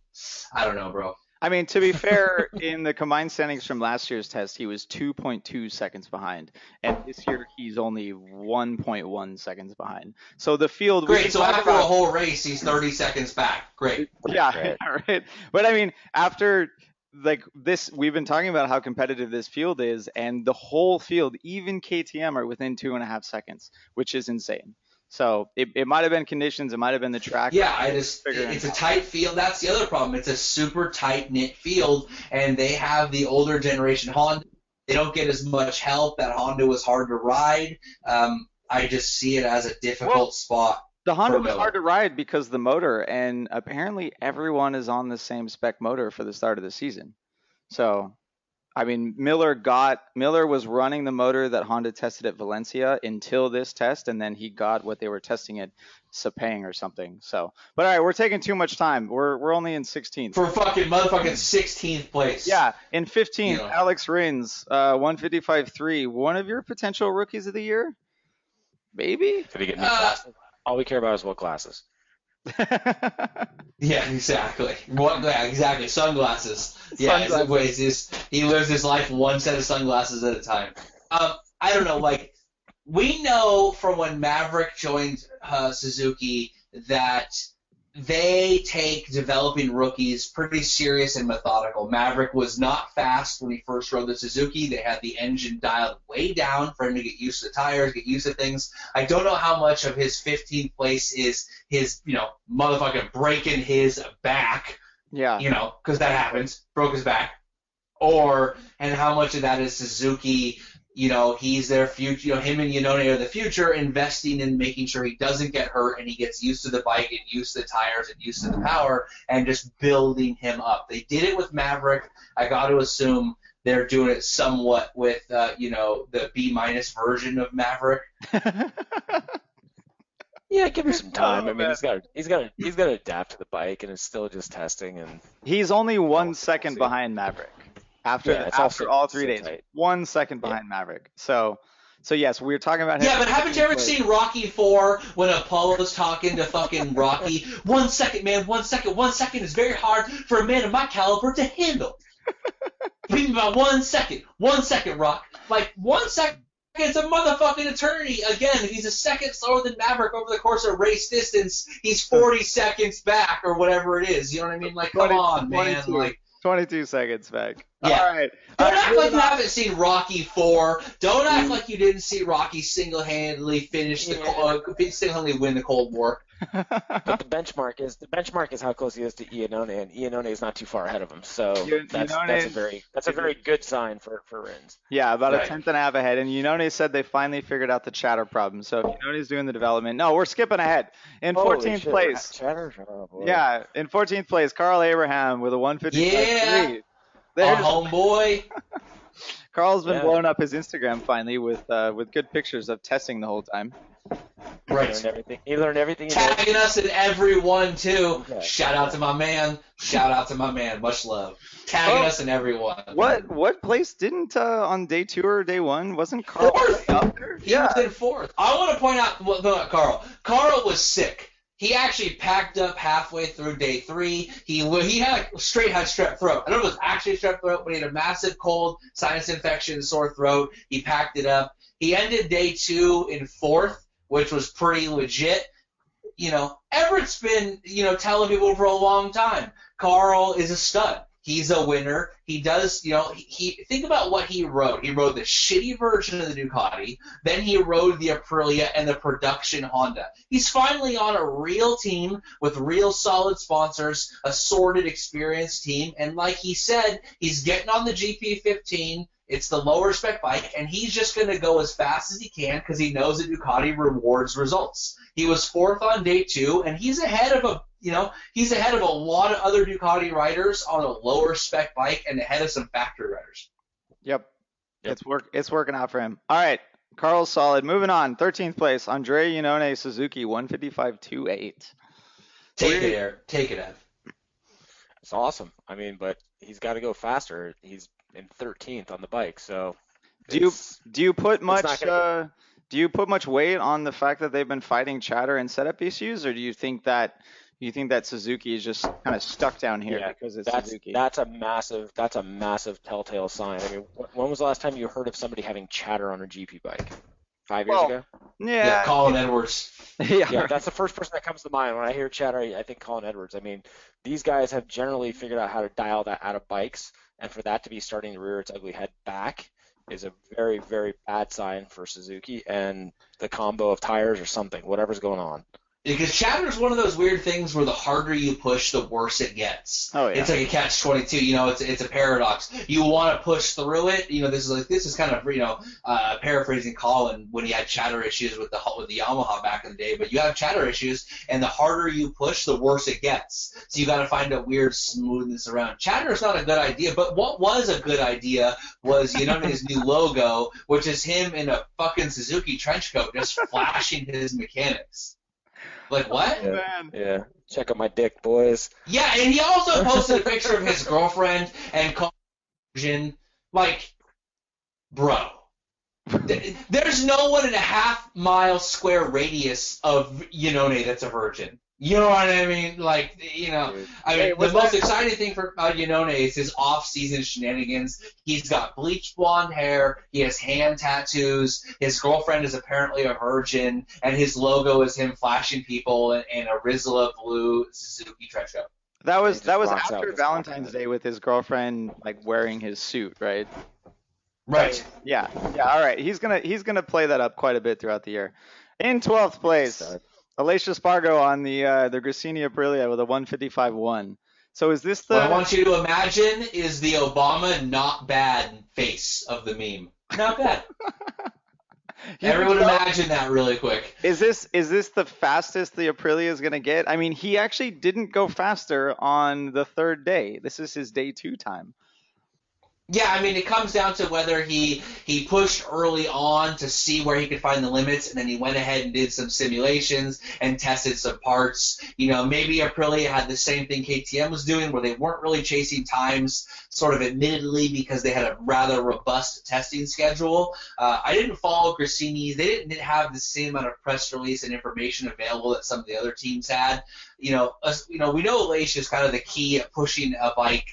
I don't know, bro. I mean, to be fair, in the combined standings from last year's test, he was 2.2 seconds behind, and this year he's only 1.1 seconds behind. So the field. Great. So after a whole race, he's 30 seconds back. Great. Yeah, right. But I mean, after like this, we've been talking about how competitive this field is, and the whole field, even KTM, are within 2.5 seconds, which is insane. So it might have been conditions, it might have been the track. Yeah, it's a tight field. That's the other problem. It's a super tight-knit field, and they have the older generation Honda. They don't get as much help. That Honda was hard to ride. I just see it as a difficult spot. The Honda was hard to ride because of the motor, and apparently everyone is on the same spec motor for the start of the season. So, I mean, Miller was running the motor that Honda tested at Valencia until this test, and then he got what they were testing at Sepang or something. So, but all right, we're taking too much time. We're only in 16th. For fucking motherfucking 16th place. Yeah, in 15th, Alex Rins, 155.3. One of your potential rookies of the year? Maybe? Could he get new glasses? All we care about is what glasses. Yeah, exactly. Exactly. Sunglasses. Yeah, he lives his life one set of sunglasses at a time. I don't know. Like, we know from when Maverick joined Suzuki that they take developing rookies pretty serious and methodical. Maverick was not fast when he first rode the Suzuki. They had the engine dialed way down for him to get used to the tires, get used to things. I don't know how much of his 15th place is his, motherfucking breaking his back. Yeah. Because that happens. Broke his back. And how much of that is Suzuki, he's their future, him and Iannone are the future, investing in making sure he doesn't get hurt and he gets used to the bike and used to the tires and used to the power and just building him up. They did it with Maverick. I got to assume they're doing it somewhat with, the B- version of Maverick. Yeah, give him some time. I mean, he's got to adapt to the bike, and it's still just testing. And he's only 1 second behind Maverick after all 3 days. Tight. 1 second behind Maverick. So yes, we were talking about him. Yeah, but haven't you ever seen Rocky 4 when Apollo's talking to fucking Rocky? 1 second, man. 1 second. 1 second is very hard for a man of my caliber to handle. Give me about 1 second. 1 second, Rock. Like 1 second. It's a motherfucking eternity. Again, if he's a second slower than Maverick over the course of race distance, he's 40 seconds back or whatever it is. You know what I mean? Like, come on, man. 22 seconds back. Yeah. All right. Don't act like you haven't seen Rocky 4. Don't act like you didn't see Rocky single-handedly single-handedly win the Cold War. But the benchmark is how close he is to Iannone, and Iannone is not too far ahead of him. So that's a very good sign for Rins. Yeah, about a tenth and a half ahead. And Iannone said they finally figured out the chatter problem. So if Iannone's doing the development, no, we're skipping ahead. In 14th place. Chatter? Oh, boy. Yeah, in 14th place, Carl Abraham with a 155.3. Yeah. Our homeboy. Carl's been blowing up his Instagram finally with good pictures of testing the whole time. Right. He learned everything. Tagging us in every one too. Okay. Shout out to my man. Much love. Tagging us in every one. What place didn't on day 2 or day 1 wasn't Carl fourth? up there? He was in 4th. I want to point out about Carl. Carl was sick. He actually packed up halfway through day 3. He had strep throat. I don't know if it was actually strep throat, but he had a massive cold, sinus infection, sore throat. He packed it up. He ended day 2 in 4th, which was pretty legit. Everett's been, telling people for a long time, Carl is a stud. He's a winner. He does, he think about what he rode. He rode the shitty version of the Ducati. Then he rode the Aprilia and the production Honda. He's finally on a real team with real solid sponsors, a sorted, experienced team. And like he said, he's getting on the GP15. It's the lower spec bike, and he's just going to go as fast as he can because he knows that Ducati rewards results. He was 4th on day 2, and he's ahead of a lot of other Ducati riders on a lower spec bike and ahead of some factory riders. Yep. It's working out for him. All right, Carl's solid. Moving on, 13th place, Andrea Iannone, Suzuki, 155.28. Take it, Eric. Take it, Ev. It's awesome. I mean, but he's got to go faster. He's in 13th on the bike, so do you put much weight on the fact that they've been fighting chatter and setup issues, or do you think that Suzuki is just kind of stuck down here because it's Suzuki? That's a massive telltale sign. I mean, when was the last time you heard of somebody having chatter on a GP bike? 5 years ago? Yeah, Colin Edwards. Yeah, that's the first person that comes to mind when I hear chatter. I think Colin Edwards. I mean, these guys have generally figured out how to dial that out of bikes, and for that to be starting to rear its ugly head back is a very, very bad sign for Suzuki and the combo of tires or something, whatever's going on. Because chatter is one of those weird things where the harder you push, the worse it gets. Oh, yeah. It's like a catch-22. It's a paradox. You want to push through it. This is kind of paraphrasing Colin when he had chatter issues with the Yamaha back in the day. But you have chatter issues, and the harder you push, the worse it gets. So you got to find a weird smoothness around. Chatter is not a good idea. But what was a good idea was his new logo, which is him in a fucking Suzuki trench coat, just flashing his mechanics. Like, what? Yeah. Check out my dick, boys. Yeah, and he also posted a picture of his girlfriend and called virgin. Like, bro. There's no one in a half-mile square radius of Iannone that's a virgin. You know what I mean? Like, the most exciting thing for Iannone is his off-season shenanigans. He's got bleached blonde hair. He has hand tattoos. His girlfriend is apparently a virgin, and his logo is him flashing people in a Rizla blue Suzuki trench coat. That was after Valentine's Day with his girlfriend like wearing his suit, right? Right. Yeah. All right. He's gonna play that up quite a bit throughout the year. In 12th place, Aleix Espargaro on the Gresini Aprilia with a 155.1. So is this the? What I want you to imagine is the Obama not bad face of the meme. Not bad. Everyone imagine that really quick. Is this the fastest the Aprilia is gonna get? I mean, he actually didn't go faster on the 3rd day. This is his day 2 time. Yeah, I mean, it comes down to whether he pushed early on to see where he could find the limits, and then he went ahead and did some simulations and tested some parts. Maybe Aprilia had the same thing KTM was doing, where they weren't really chasing times, sort of admittedly, because they had a rather robust testing schedule. I didn't follow Gresini. They didn't have the same amount of press release and information available that some of the other teams had. We know Aleix is kind of the key at pushing a bike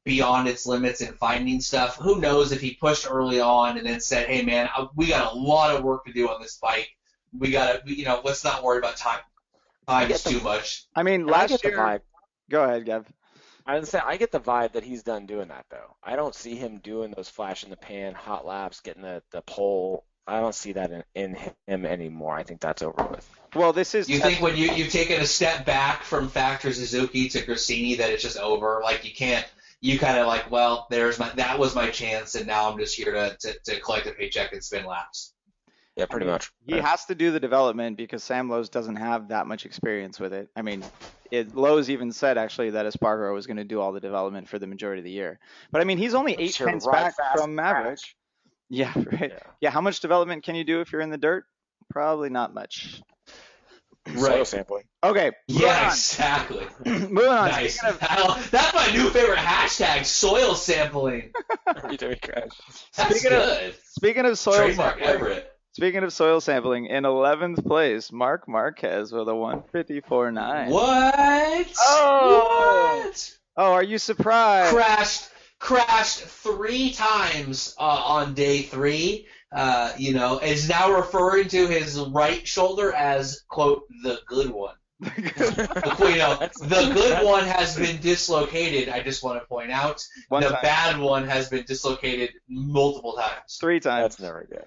beyond its limits and finding stuff. Who knows if he pushed early on and then said, hey, man, we got a lot of work to do on this bike. We got to, let's not worry about time. Time is too much. I mean, last year. Go ahead, Gav. I was saying, I get the vibe that he's done doing that, though. I don't see him doing those flash in the pan, hot laps, getting the pole. I don't see that in him anymore. I think that's over with. Well, this is. You think when you've taken a step back from factory Suzuki to Gresini that it's just over? Like, you can't. You kind of like, well, that was my chance, and now I'm just here to collect a paycheck and spin laps. Yeah, pretty much. He has to do the development because Sam Lowe's doesn't have that much experience with it. I mean, Lowe's even said actually that Espargaro was going to do all the development for the majority of the year. But I mean, he's only 8 tenths back from Maverick. Yeah, right. Yeah, how much development can you do if you're in the dirt? Probably not much. Right. Soil sampling. Okay. Yeah, exactly. Moving on. Nice. That's my new favorite hashtag, soil sampling. You do me crash. That's good. Speaking of soil Trademark sampling, Everett. Speaking of soil sampling, in 11th place, Mark Marquez with a 154.9. What? Oh! What? Oh, are you surprised? Crashed 3 times on day 3. Is now referring to his right shoulder as, quote, the good one. The good one has been dislocated. I just want to point out the bad one has been dislocated multiple times. 3 times. That's never good.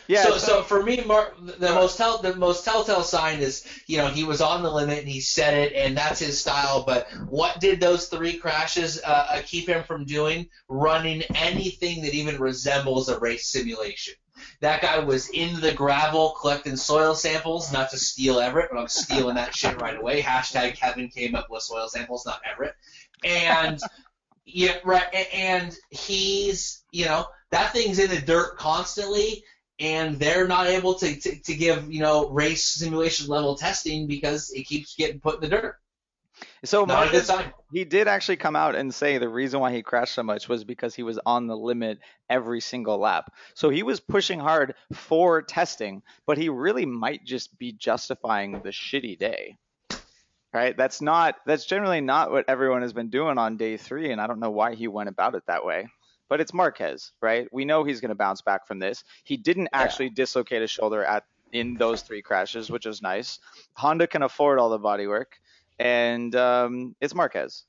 Yeah. So for me, Mark, the most telltale sign is he was on the limit and he said it, and that's his style. But what did those 3 crashes keep him from doing? Running anything that even resembles a race simulation. That guy was in the gravel collecting soil samples, not to steal Everett, but I'm stealing that shit right away. Hashtag Kevin came up with soil samples, not Everett. And yeah, right. And he's, that thing's in the dirt constantly, and they're not able to give, race simulation level testing because it keeps getting put in the dirt. So not a good sign. He did actually come out and say the reason why he crashed so much was because he was on the limit every single lap. So he was pushing hard for testing, but he really might just be justifying the shitty day. Right? That's generally not what everyone has been doing on day 3, and I don't know why he went about it that way. But it's Marquez, right? We know he's going to bounce back from this. He didn't actually dislocate his shoulder in those 3 crashes, which is nice. Honda can afford all the bodywork. And it's Marquez,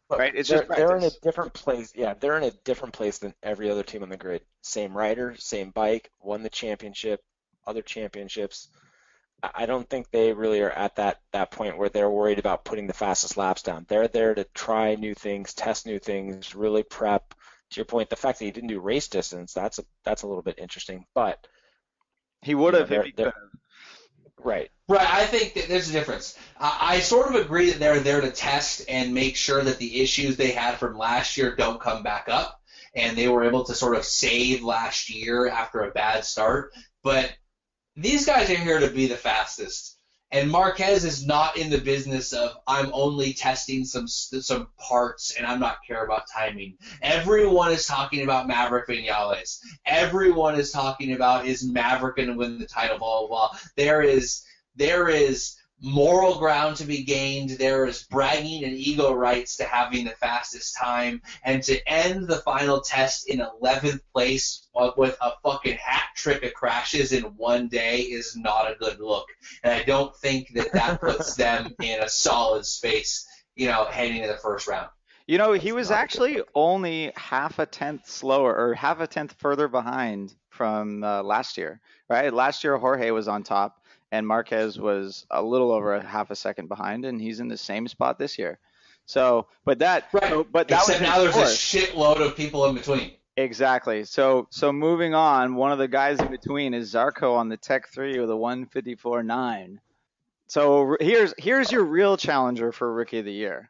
right? It's just practice. They're in a different place. Yeah, they're in a different place than every other team on the grid. Same rider, same bike, won the championship, other championships. I don't think they really are at that point where they're worried about putting the fastest laps down. They're there to try new things, test new things, really prep. To your point, the fact that he didn't do race distance, that's a little bit interesting. But he would have if he could have. Right. Right. I think that there's a difference. I sort of agree that they're there to test and make sure that the issues they had from last year don't come back up, and they were able to sort of save last year after a bad start. But these guys are here to be the fastest. And Marquez is not in the business of I'm only testing some parts and I'm not care about timing. Everyone is talking about Maverick Vinales. Everyone is talking about is Maverick going to win the title, blah, blah, blah. There is moral ground to be gained. There is bragging and ego rights to having the fastest time. And to end the final test in 11th place with a fucking hat trick of crashes in one day is not a good look. And I don't think that puts them in a solid space, heading to the first round. He was actually only half a tenth slower or half a tenth further behind from last year, right? Last year, Jorge was on top. And Marquez was a little over a half a second behind, and he's in the same spot this year. So, except now there's a shitload of people in between. Exactly. So moving on, one of the guys in between is Zarco on the Tech 3 with a 154.9. So here's your real challenger for Rookie of the Year,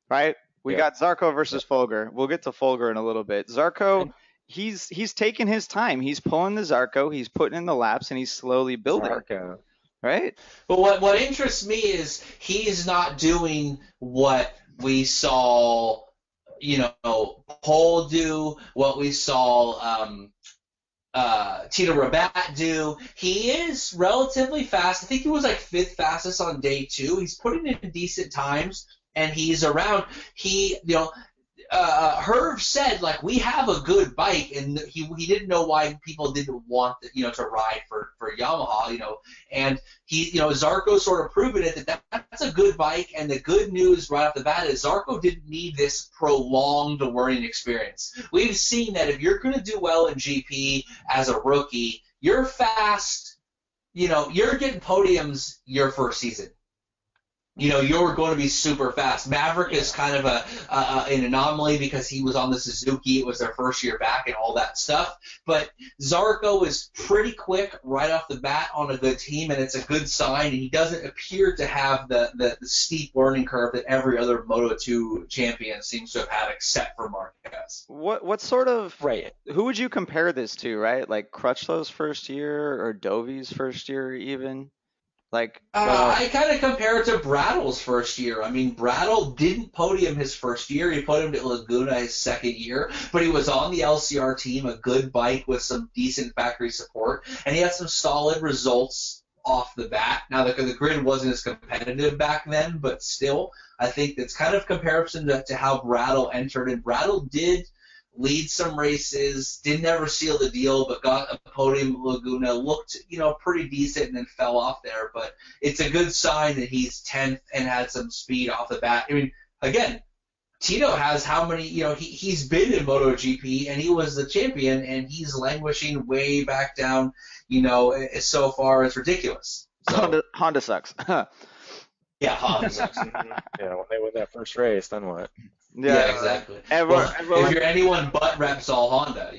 right? We got Zarco versus Folger. We'll get to Folger in a little bit. Zarco. He's taking his time. He's pulling the Zarco. He's putting in the laps, and he's slowly building. Zarco. Right? But what interests me is he's not doing what we saw, Paul do, what we saw Tito Rabat do. He is relatively fast. I think he was like 5th fastest on day 2. He's putting in decent times, and he's around. Herb said, we have a good bike, and he didn't know why people didn't want to ride for Yamaha, and Zarco sort of proven it that's a good bike. And the good news right off the bat is Zarco didn't need this prolonged learning experience. We've seen that if you're going to do well in GP as a rookie, you're fast, you're getting podiums your first season. You're going to be super fast. Maverick is kind of an anomaly because he was on the Suzuki. It was their first year back and all that stuff. But Zarco is pretty quick right off the bat on a good team, and it's a good sign. And he doesn't appear to have the steep learning curve that every other Moto2 champion seems to have had except for Marquez. What sort of who would you compare this to, right? Like Crutchlow's first year or Dovi's first year even? Like, I kind of compare it to Brattle's first year. I mean, Brattle didn't podium his first year. He podiumed at Laguna his second year, but he was on the LCR team, a good bike with some decent factory support, and he had some solid results off the bat. Now, the grid wasn't as competitive back then, but still, I think that's kind of comparison to how Brattle entered, and Brattle did lead some races, didn't ever seal the deal, but got a podium at Laguna, looked, pretty decent and then fell off there. But it's a good sign that he's 10th and had some speed off the bat. I mean, again, Tito has how many, he's been in MotoGP and he was the champion and he's languishing way back down, so far it's ridiculous. So, Honda sucks. Yeah, Honda sucks. Yeah, when they win that first race, then what? Yeah, exactly. If you're anyone but Repsol Honda,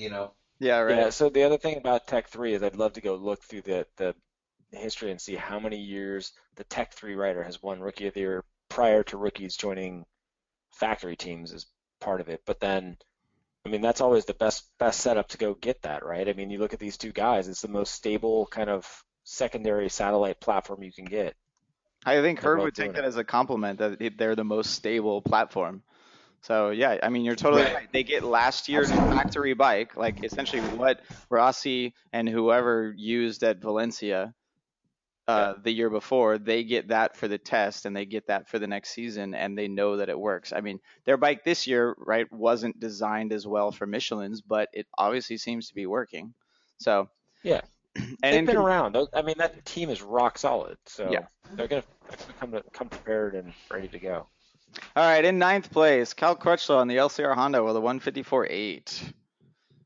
Yeah, right. Yeah, so the other thing about Tech 3 is I'd love to go look through the history and see how many years the Tech 3 rider has won Rookie of the Year prior to rookies joining factory teams as part of it. But then, I mean, that's always the best setup to go get that, right? I mean, you look at these two guys, it's the most stable kind of secondary satellite platform you can get. I think Herb would take that as a compliment that they're the most stable platform. So, yeah, I mean, you're totally right. They get last year's factory bike, like essentially what Rossi and whoever used at Valencia the year before, they get that for the test and they get that for the next season and they know that it works. I mean, their bike this year, right, wasn't designed as well for Michelin's, but it obviously seems to be working. So, yeah. And they've been around. I mean, that team is rock solid. So they're going to come prepared and ready to go. All right, in 9th place, Cal Crutchlow on the LCR Honda with a 154.8.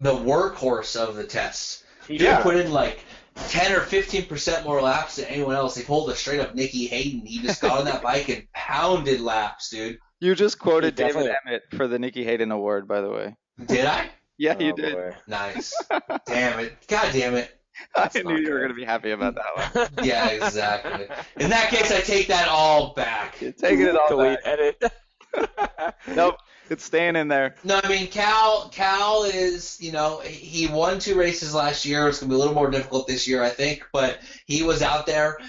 The workhorse of the tests. He put in like 10 or 15% more laps than anyone else. He pulled a straight up Nicky Hayden. He just got on that bike and pounded laps, dude. You just quoted David Emmett for the Nicky Hayden Award, by the way. Did I? Yeah, you did. Boy. Nice. Damn it. God damn it. I knew you were going to be happy about that one. Yeah, exactly. In that case, I take that all back. You're taking it all back. Edit. Nope, it's staying in there. No, I mean, Cal is, he won 2 races last year. It's going to be a little more difficult this year, I think. But he was out there,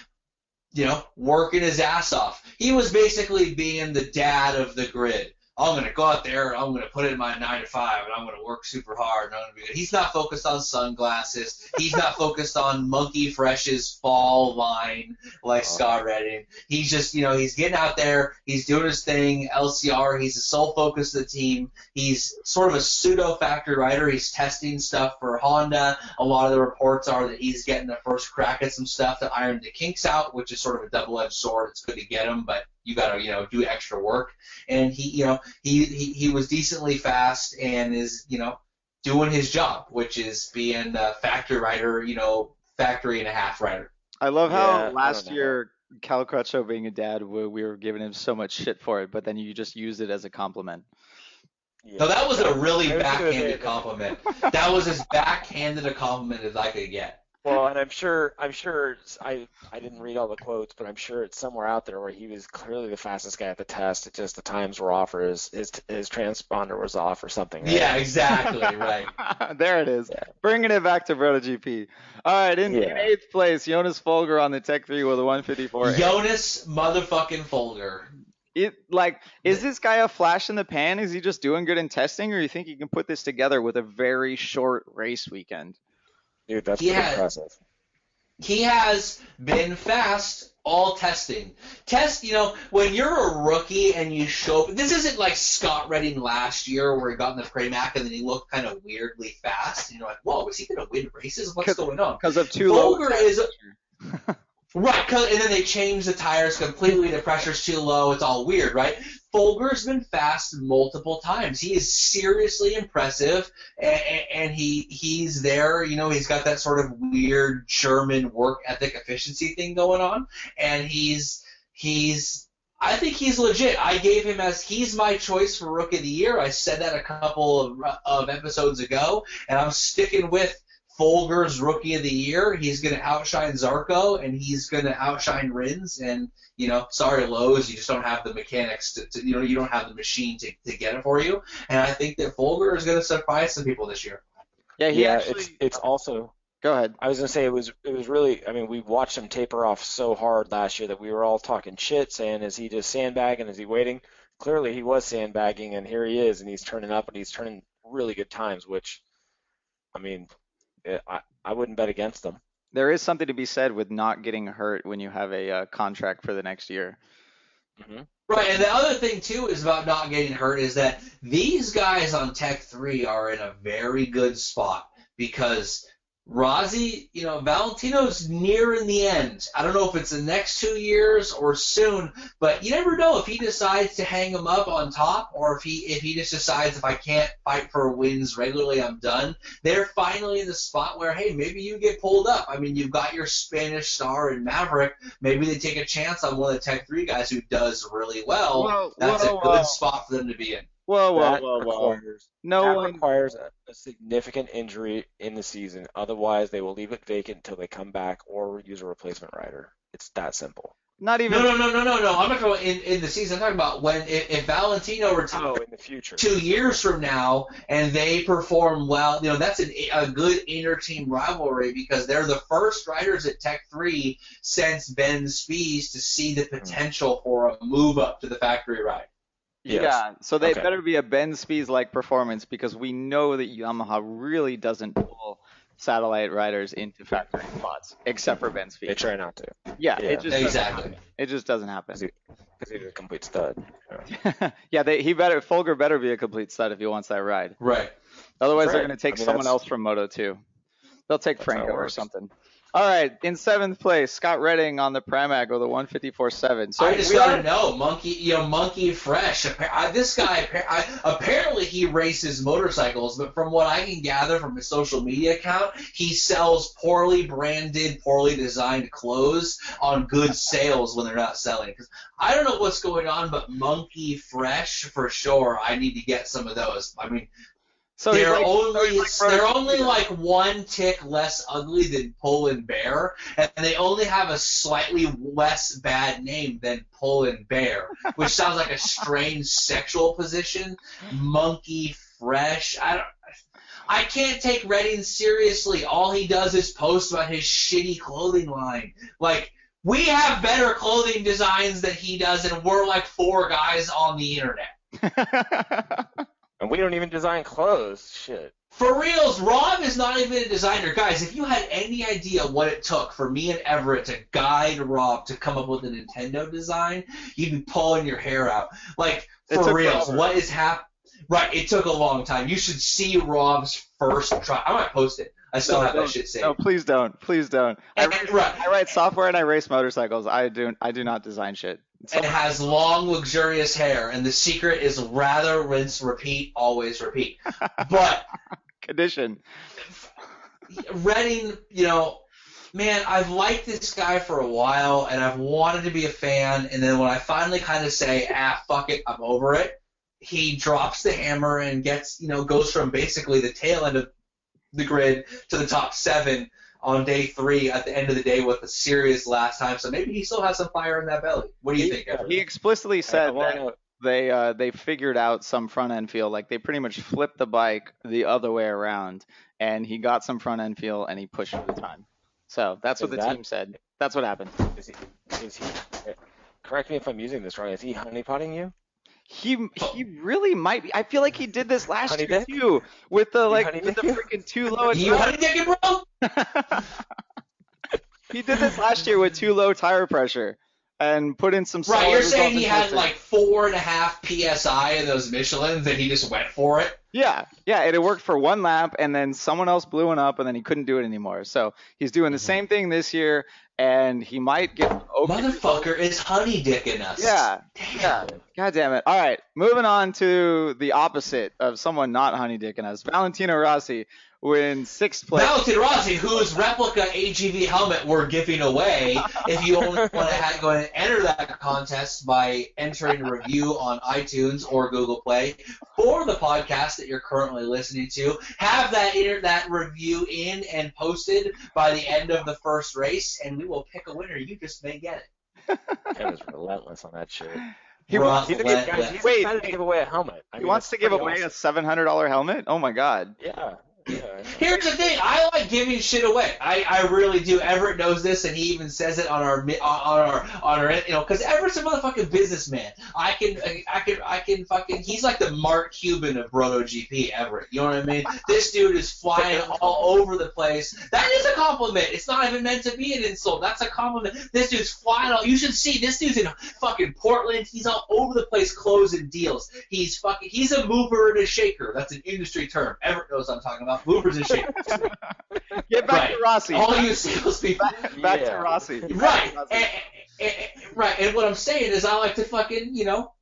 working his ass off. He was basically being the dad of the grid. I'm going to go out there, I'm going to put in my 9 to 5, and I'm going to work super hard, and I'm going to be good. He's not focused on sunglasses. He's not focused on Monkey Fresh's fall line like Scott Redding. He's just, he's getting out there. He's doing his thing, LCR. He's the sole focus of the team. He's sort of a pseudo-factory rider. He's testing stuff for Honda. A lot of the reports are that he's getting the first crack at some stuff to iron the kinks out, which is sort of a double-edged sword. It's good to get him, but you got to, do extra work. And he was decently fast and is, doing his job, which is being a factory rider, factory and a half rider. I love how last year Cal Crutchlow being a dad, we were giving him so much shit for it, but then you just used it as a compliment. Yeah. No, that was a really backhanded compliment. That was as backhanded a compliment as I could get. Well, and I'm sure I didn't read all the quotes, but I'm sure it's somewhere out there where he was clearly the fastest guy at the test. It's just the times were off, or his transponder was off, or something. Right? Yeah, exactly, right. There it is. Yeah. Bringing it back to MotoGP. All right, in 8th place, Jonas Folger on the Tech 3 with a 154. Jonas motherfucking Folger. Is this guy a flash in the pan? Is he just doing good in testing, or you think he can put this together with a very short race weekend? Dude, that's pretty impressive. He has been fast all testing. When you're a rookie and you show – this isn't like Scott Redding last year where he got in the Pramac and then he looked kind of weirdly fast. And you're like, whoa, is he going to win races? What's going on? Because of too low. Folger is right, and then they change the tires completely. The pressure's too low. It's all weird, right? Folger's been fast multiple times. He is seriously impressive, and he's there. He's got that sort of weird German work ethic efficiency thing going on, and I think he's legit. I gave him he's my choice for Rookie of the Year. I said that a couple of episodes ago, and I'm sticking with Folger's Rookie of the Year. He's going to outshine Zarco, and he's going to outshine Rins. And, sorry, Lowe's, you just don't have the mechanics you don't have the machine to get it for you. And I think that Folger is going to surprise some people this year. Yeah, it's also Go ahead. I was gonna say it was really. I mean, we watched him taper off so hard last year that we were all talking shit, saying, "Is he just sandbagging? Is he waiting?" Clearly, he was sandbagging, and here he is, and he's turning up, and he's turning really good times. Which, I mean, I wouldn't bet against him. There is something to be said with not getting hurt when you have a contract for the next year. Hmm. Right, and the other thing too is about not getting hurt is that these guys on Tech 3 are in a very good spot because Rossi, Valentino's nearing the end. I don't know if it's the next 2 years or soon, but you never know if he decides to hang him up on top or if he just decides if I can't fight for wins regularly, I'm done. They're finally in the spot where, hey, maybe you get pulled up. I mean, you've got your Spanish star in Maverick. Maybe they take a chance on one of the Tech 3 guys who does really well. That's a good spot for them to be in. Whoa. Requires a significant injury in the season. Otherwise, they will leave it vacant until they come back or use a replacement rider. It's that simple. Not even. No. I'm not talking in the season. I'm talking about when if Valentino retires in the future, 2 years from now, and they perform well. That's a good inter-team rivalry because they're the first riders at Tech 3 since Ben Spies to see the potential for a move up to the factory ride. Yes. Yeah, so they better be a Ben Spies-like performance because we know that Yamaha really doesn't pull satellite riders into factory spots, except for Ben Spies. They try not to. Yeah, it just exactly. It just doesn't happen. Because he's a complete stud. Yeah, Folger better be a complete stud if he wants that ride. Right. Otherwise, they're going to take someone else from Moto 2. They'll take Franco or something. All right, in 7th place, Scott Redding on the Pramac with a 154.7. So I just gotta know, Monkey Fresh. This guy, apparently he races motorcycles, but from what I can gather from his social media account, he sells poorly branded, poorly designed clothes on good sales when they're not selling. 'Cause I don't know what's going on, but Monkey Fresh for sure. I need to get some of those. I mean. So they're only like one tick less ugly than Pull and Bear, and they only have a slightly less bad name than Pull and Bear, which sounds like a strange sexual position. Monkey Fresh. I can't take Redding seriously. All he does is post about his shitty clothing line. Like, we have better clothing designs than he does, and we're like 4 guys on the internet. And we don't even design clothes. Shit. For reals, Rob is not even a designer. Guys, if you had any idea what it took for me and Everett to guide Rob to come up with a Nintendo design, you'd be pulling your hair out. Like, for reals, what is happening? Right, it took a long time. You should see Rob's first try. I might post it. I still have that shit saved. No, please don't. Please don't. I write software and I race motorcycles. I do not design shit. And has long, luxurious hair, and the secret is rather rinse, repeat, always repeat. But condition. Redding, man, I've liked this guy for a while, and I've wanted to be a fan, and then when I finally kind of say, fuck it, I'm over it, he drops the hammer and gets, goes from basically the tail end of the grid to the top 7 on day 3 at the end of the day with a serious last time. So maybe he still has some fire in that belly. What do you think, Everett? He explicitly said that they figured out some front end feel. Like they pretty much flipped the bike the other way around, and he got some front end feel and he pushed for the time. So that's what the team said. That's what happened. Is he? Correct me if I'm using this wrong. Is he honeypotting you? He really might be. I feel like he did this last year too, with the freaking too low. You honey dicking, bro? He did this last year with too low tire pressure and put in some. Right, you're saying he had like 4.5 psi in those Michelins and he just went for it? Yeah, and it worked for one lap, and then someone else blew one up, and then he couldn't do it anymore. So he's doing the same thing this year, and he might get. Motherfucker is honey dicking us. Yeah. God damn it. All right, moving on to the opposite of someone not honey dicking us. Valentino Rossi wins 6th place. Valentino Rossi, whose replica AGV helmet we're giving away. If you only want to go and enter that contest by entering a review on iTunes or Google Play for the podcast that you're currently listening to, have that review in and posted by the end of the first race, and we will pick a winner. You just may get it. Ken is relentless on that shit. He's excited to give away a helmet. He wants to give away a $700 helmet? Oh my god. Yeah. Yeah. Here's the thing. I like giving shit away. I really do. Everett knows this, and he even says it on our because Everett's a motherfucking businessman. I can fucking. He's like the Mark Cuban of MotoGP. Everett. You know what I mean? This dude is flying all over the place. That is a compliment. It's not even meant to be an insult. That's a compliment. This dude's flying all. You should see this dude's in fucking Portland. He's all over the place closing deals. He's a mover and a shaker. That's an industry term. Everett knows what I'm talking about. Movers and shakers. Get back to Rossi. All you salespeople. Back to Rossi. Right. Right. And what I'm saying is I like to fucking,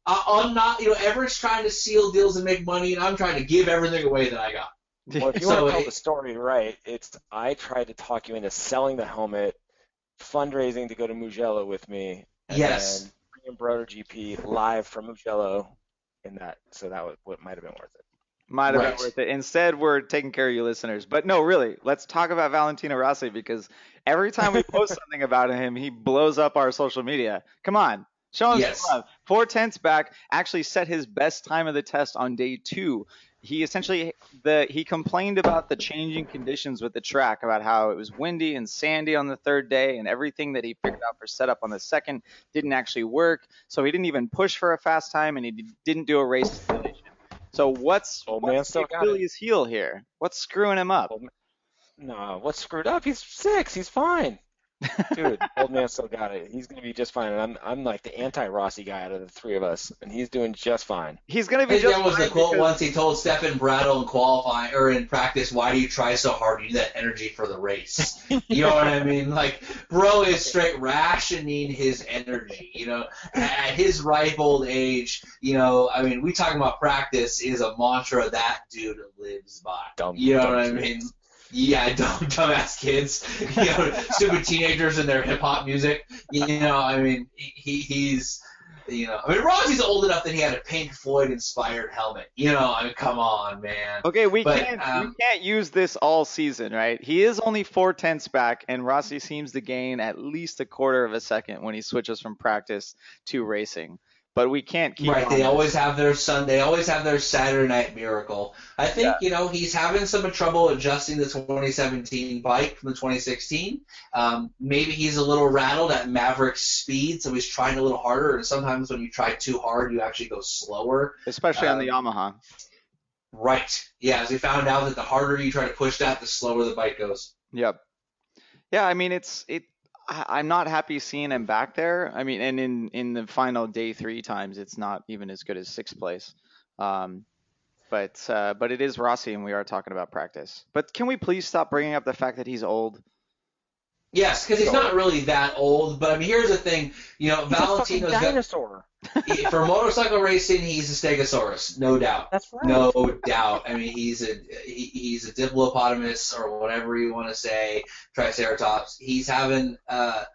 I'm not, Everett's trying to seal deals and make money, and I'm trying to give everything away that I got. Well, if you want to tell the story right, I tried to talk you into selling the helmet, fundraising to go to Mugello with me, and then bringing Broder GP live from Mugello, so that was what might have been worth it. Might have been worth it. Instead, we're taking care of you listeners. But no, really, let's talk about Valentino Rossi, because every time we post something about him, he blows up our social media. Come on, show him some love. 4/10 back, actually set his best time of the test on day 2. He essentially he complained about the changing conditions with the track, about how it was windy and sandy on the 3rd day, and everything that he figured out for setup on the 2nd didn't actually work. So he didn't even push for a fast time, and he didn't do a race simulation. So what's the Achilles heel here? What's screwing him up? No, what's screwed up? He's 6. He's fine. Dude, old man still got it. He's gonna be just fine. And I'm like the anti-Rossi guy out of the 3 of us, and he's doing just fine. He's gonna be just fine. That was the quote once he told Stefan Bradl in qualifying or in practice, "Why do you try so hard? You need that energy for the race." You know what I mean? Like, bro is straight rationing his energy. At his ripe old age. I mean, we talking about practice is a mantra that dude lives by. You know what I mean? Yeah, dumbass kids, stupid teenagers and their hip hop music. I mean, he's, Rossi's old enough that he had a Pink Floyd inspired helmet. I mean, come on, man. Okay, we can't use this all season, right? He is only 4/10 back, and Rossi seems to gain at least a quarter of a second when he switches from practice to racing. But we can't keep They always have their Saturday night miracle. I think, he's having some trouble adjusting the 2017 bike from the 2016. Maybe he's a little rattled at Maverick's speed, so he's trying a little harder. And sometimes when you try too hard, you actually go slower. Especially on the Yamaha. Right. Yeah, as we found out that the harder you try to push that, the slower the bike goes. Yep. Yeah, I mean, I'm not happy seeing him back there. I mean, and in the final day 3 times, it's not even as good as 6th place. But it is Rossi, and we are talking about practice. But can we please stop bringing up the fact that he's old? Yes, because he's not really that old. But I mean, here's the thing. Valentino's a dinosaur. For motorcycle racing, he's a Stegosaurus, no doubt. That's right. No doubt. I mean, he's a Diplopotamus or whatever you want to say, Triceratops. He's having, I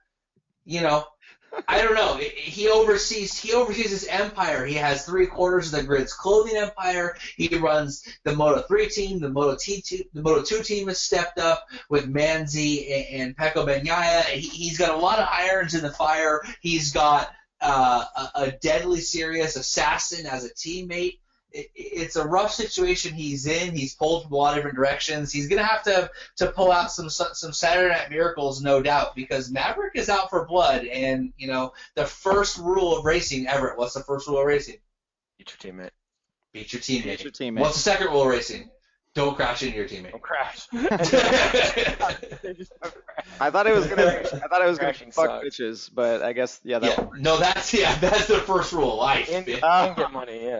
don't know. He oversees his empire. He has 3/4 of the grid's clothing empire. He runs the Moto3 team. The Moto2 team has stepped up with Manzi and Pecco Bagnaia. He's got a lot of irons in the fire. He's got a deadly serious assassin as a teammate. It's a rough situation he's in. He's pulled from a lot of different directions. He's going to have to pull out some Saturday Night Miracles, no doubt, because Maverick is out for blood. And, the first rule of racing, Everett, what's the first rule of racing? Beat your teammate. Beat your teammate. Beat your teammate. What's the second rule of racing? Don't crash into your teammate. Don't crash. I thought it was gonna fuck bitches, but I guess that's the first rule of life. And get money,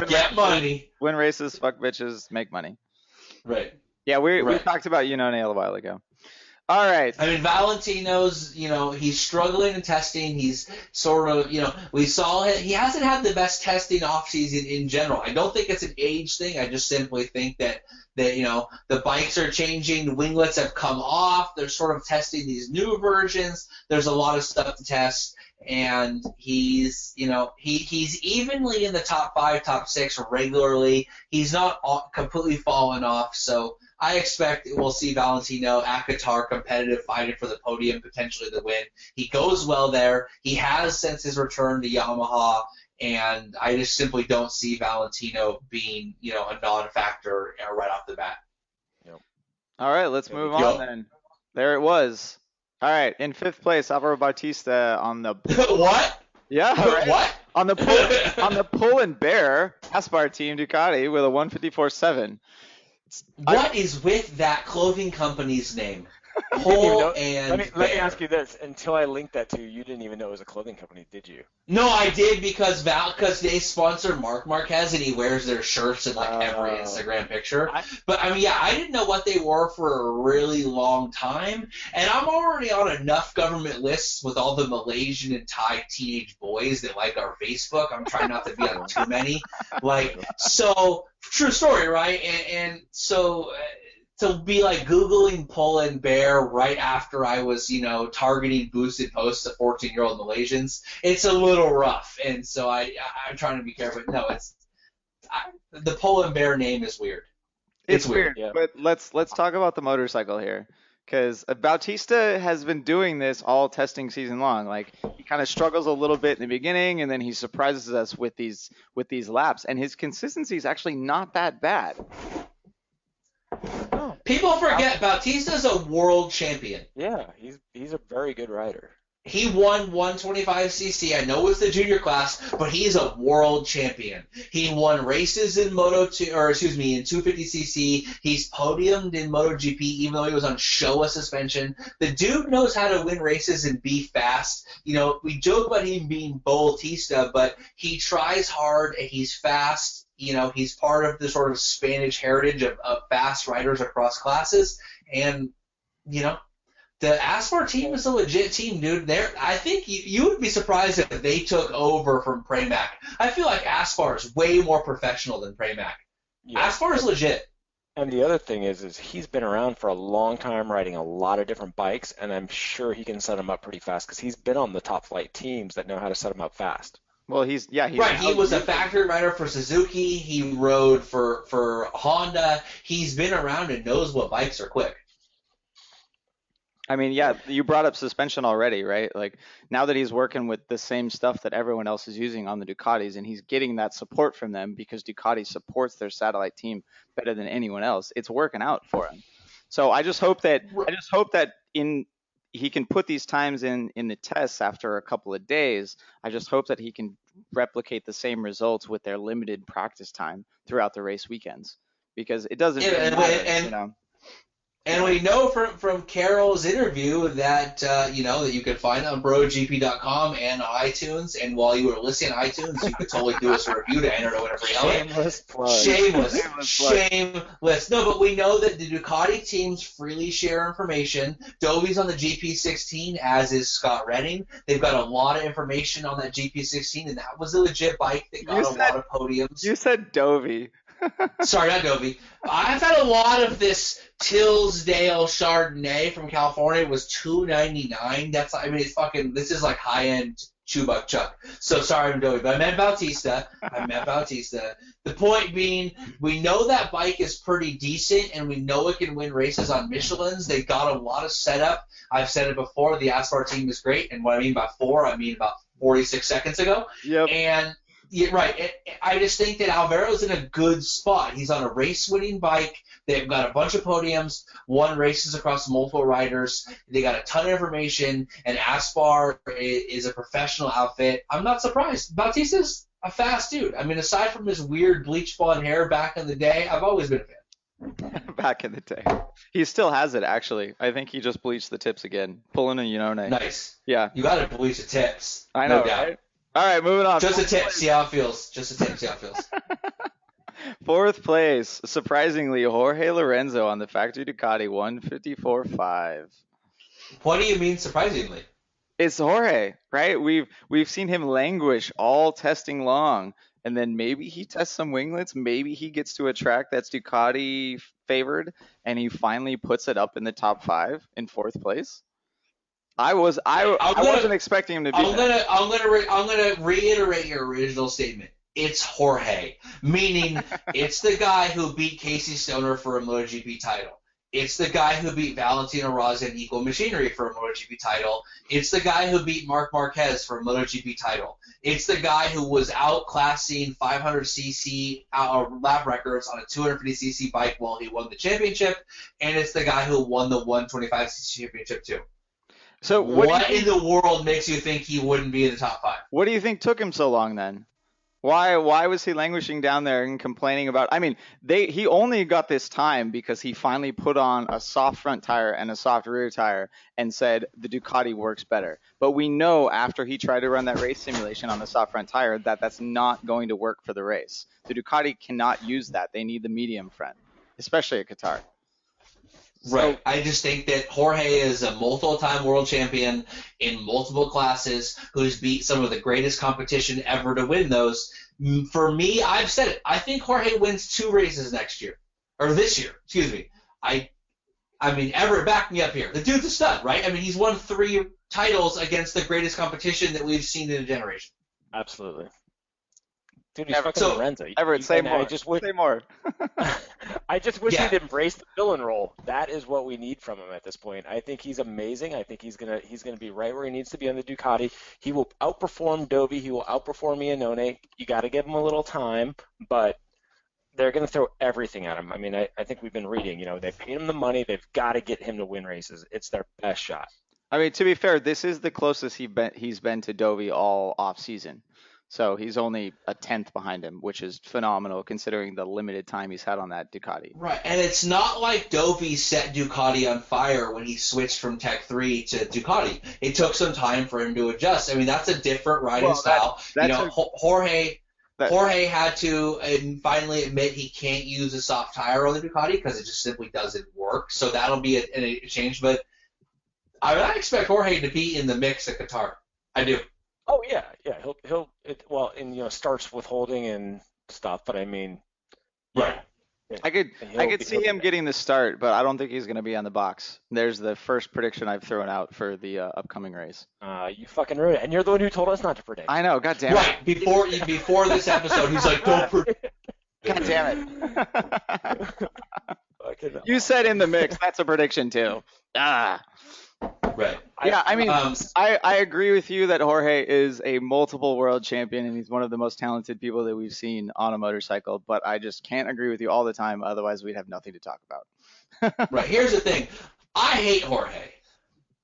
Get money. Win races, fuck bitches, make money. Right. Yeah, we talked about Yonone a while ago. All right. I mean, Valentino's, he's struggling in testing. He's sort of, we saw it. He hasn't had the best testing offseason in general. I don't think it's an age thing. I just simply think that the bikes are changing. The winglets have come off. They're sort of testing these new versions. There's a lot of stuff to test. And he's evenly in the top 5, top 6 regularly. He's not completely fallen off. So I expect we'll see Valentino at Qatar competitive, fighting for the podium, potentially the win. He goes well there. He has since his return to Yamaha, and I just simply don't see Valentino being, a non-factor right off the bat. Yep. All right, let's move on then. There it was. All right, in 5th place, Alvaro Bautista on the What? Yeah, right. What? On the pull and bear Aspar team Ducati with a 154.7. What is with that clothing company's name? Pull and let me ask you this. Until I linked that to you, you didn't even know it was a clothing company, did you? No, I did because they sponsor Marc Marquez and he wears their shirts in like every Instagram picture. But I mean, I didn't know what they were for a really long time, and I'm already on enough government lists with all the Malaysian and Thai teenage boys that like our Facebook. I'm trying not to be on too many. So true story, right? And so. To be like Googling pull and bear right after I was, targeting boosted posts of 14-year-old Malaysians, it's a little rough. And so I'm trying to be careful. No, the pull and bear name is weird. It's weird. Yeah. But let's talk about the motorcycle here, because Bautista has been doing this all testing season long. Like, he kind of struggles a little bit in the beginning, and then he surprises us with these laps, and his consistency is actually not that bad. People forget Bautista's a world champion. Yeah, he's a very good rider. He won 125cc. I know it's the junior class, but he's a world champion. He won races in in 250cc. He's podiumed in MotoGP, even though he was on Showa suspension. The dude knows how to win races and be fast. We joke about him being Bautista, but he tries hard and he's fast. He's part of the sort of Spanish heritage of fast riders across classes. And, the Aspar team is a legit team, dude. I think you would be surprised if they took over from Pramac. I feel like Aspar is way more professional than Pramac. Yeah. Aspar is legit. And the other thing is he's been around for a long time riding a lot of different bikes, and I'm sure he can set them up pretty fast because he's been on the top flight teams that know how to set them up fast. Well, he's right. He was a factory rider for Suzuki. He rode for Honda. He's been around and knows what bikes are quick. I mean, yeah, you brought up suspension already, right? Like, now that he's working with the same stuff that everyone else is using on the Ducatis, and he's getting that support from them because Ducati supports their satellite team better than anyone else, it's working out for him. So I just hope that he can put these times in the tests after a couple of days. I just hope that he can replicate the same results with their limited practice time throughout the race weekends, because it doesn't really matter, And we know from Carol's interview that that you can find on BroGP.com and on iTunes. And while you were listening on iTunes, you could totally do us a review to enter to win a free helmet. Shameless plug. Shameless. No, but we know that the Ducati teams freely share information. Dovi's on the GP16, as is Scott Redding. They've got a lot of information on that GP16, and that was a legit bike that got a lot of podiums. You said Dovi. Sorry, not Dovey. I've had a lot of this Tillsdale Chardonnay from California. It was $2.99. This is like high-end Chewbuck Chuck. So sorry, I'm Dovey, but I meant Bautista. The point being, we know that bike is pretty decent, and we know it can win races on Michelins. They got a lot of setup. I've said it before, the Aspar team is great, and what I mean by about 46 seconds ago. Yep. And yeah, right. I just think that Alvaro's in a good spot. He's on a race-winning bike. They've got a bunch of podiums, won races across multiple riders. They got a ton of information, and Aspar is a professional outfit. I'm not surprised. Bautista's a fast dude. I mean, aside from his weird bleach blonde hair back in the day, I've always been a fan. Back in the day. He still has it, actually. I think he just bleached the tips again. Pulling a Iannone. Nice. Yeah. You got to bleach the tips. I know, no doubt. Right? All right, moving on. Just a tip, see how it feels. 4th place, surprisingly, Jorge Lorenzo on the factory Ducati 154.5. What do you mean surprisingly? It's Jorge, right? We've seen him languish all testing long, and then maybe he tests some winglets, maybe he gets to a track that's Ducati favored, and he finally puts it up in the top 5 in 4th place. I wasn't expecting him to be. I'm gonna reiterate your original statement. It's Jorge, meaning it's the guy who beat Casey Stoner for a MotoGP title. It's the guy who beat Valentino Rossi and Equal Machinery for a MotoGP title. It's the guy who beat Marc Marquez for a MotoGP title. It's the guy who was outclassing 500cc lap records on a 250cc bike while he won the championship, and it's the guy who won the 125cc championship too. So what in the world makes you think he wouldn't be in the top 5? What do you think took him so long then? Why was he languishing down there and complaining about? I mean, he only got this time because he finally put on a soft front tire and a soft rear tire and said the Ducati works better. But we know after he tried to run that race simulation on the soft front tire that that's not going to work for the race. The Ducati cannot use that. They need the medium front, especially at Qatar. Right. I just think that Jorge is a multiple-time world champion in multiple classes who's beat some of the greatest competition ever to win those. For me, I've said it. I think Jorge wins 2 races next year. Or this year. Excuse me. I mean, Everett, back me up here. The dude's a stud, right? I mean, he's won 3 titles against the greatest competition that we've seen in a generation. Absolutely. Dude, he's fucking Lorenzo. Everett, say more. Say more. I just wish he'd embrace the villain role. That is what we need from him at this point. I think he's amazing. I think he's gonna be right where he needs to be on the Ducati. He will outperform Dovi. He will outperform Iannone. You got to give him a little time, but they're going to throw everything at him. I mean, I think we've been reading. They paid him the money. They've got to get him to win races. It's their best shot. I mean, to be fair, this is the closest he's been to Dovi all off season. So he's only a 10th behind him, which is phenomenal considering the limited time he's had on that Ducati. Right, and it's not like Dovi set Ducati on fire when he switched from Tech 3 to Ducati. It took some time for him to adjust. I mean, that's a different riding style. Jorge had to finally admit he can't use a soft tire on the Ducati because it just simply doesn't work. So that'll be a change. But I expect Jorge to be in the mix at Qatar. I do. Oh yeah. He'll starts withholding and stuff, but I mean, right. I could see him getting the start, but I don't think he's going to be on the box. There's the first prediction I've thrown out for the upcoming race. You fucking ruined it, and you're the one who told us not to predict. I know, God damn it. Right before this episode, he's like, "Don't predict." God damn it. You said in the mix. That's a prediction too. Right. Yeah, I mean, I agree with you that Jorge is a multiple world champion and he's one of the most talented people that we've seen on a motorcycle, but I just can't agree with you all the time, otherwise we'd have nothing to talk about. Right, here's the thing. I hate Jorge,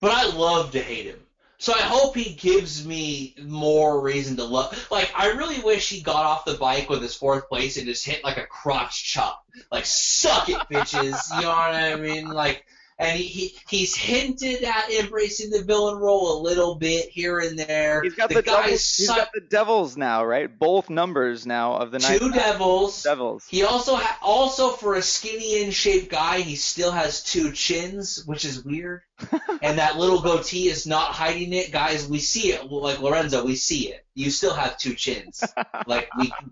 but I love to hate him. So I hope he gives me more reason to love. Like, I really wish he got off the bike with his 4th place and just hit like a crotch chop. Like, suck it, bitches. You know what I mean? Like, and he's hinted at embracing the villain role a little bit here and there. He's got the Devils now, right? Both numbers now of the 2 Devils. Devils. He also for a skinny in shape guy, he still has 2 chins, which is weird. And that little goatee is not hiding it, guys. We see it, like Lorenzo. We see it. You still have 2 chins.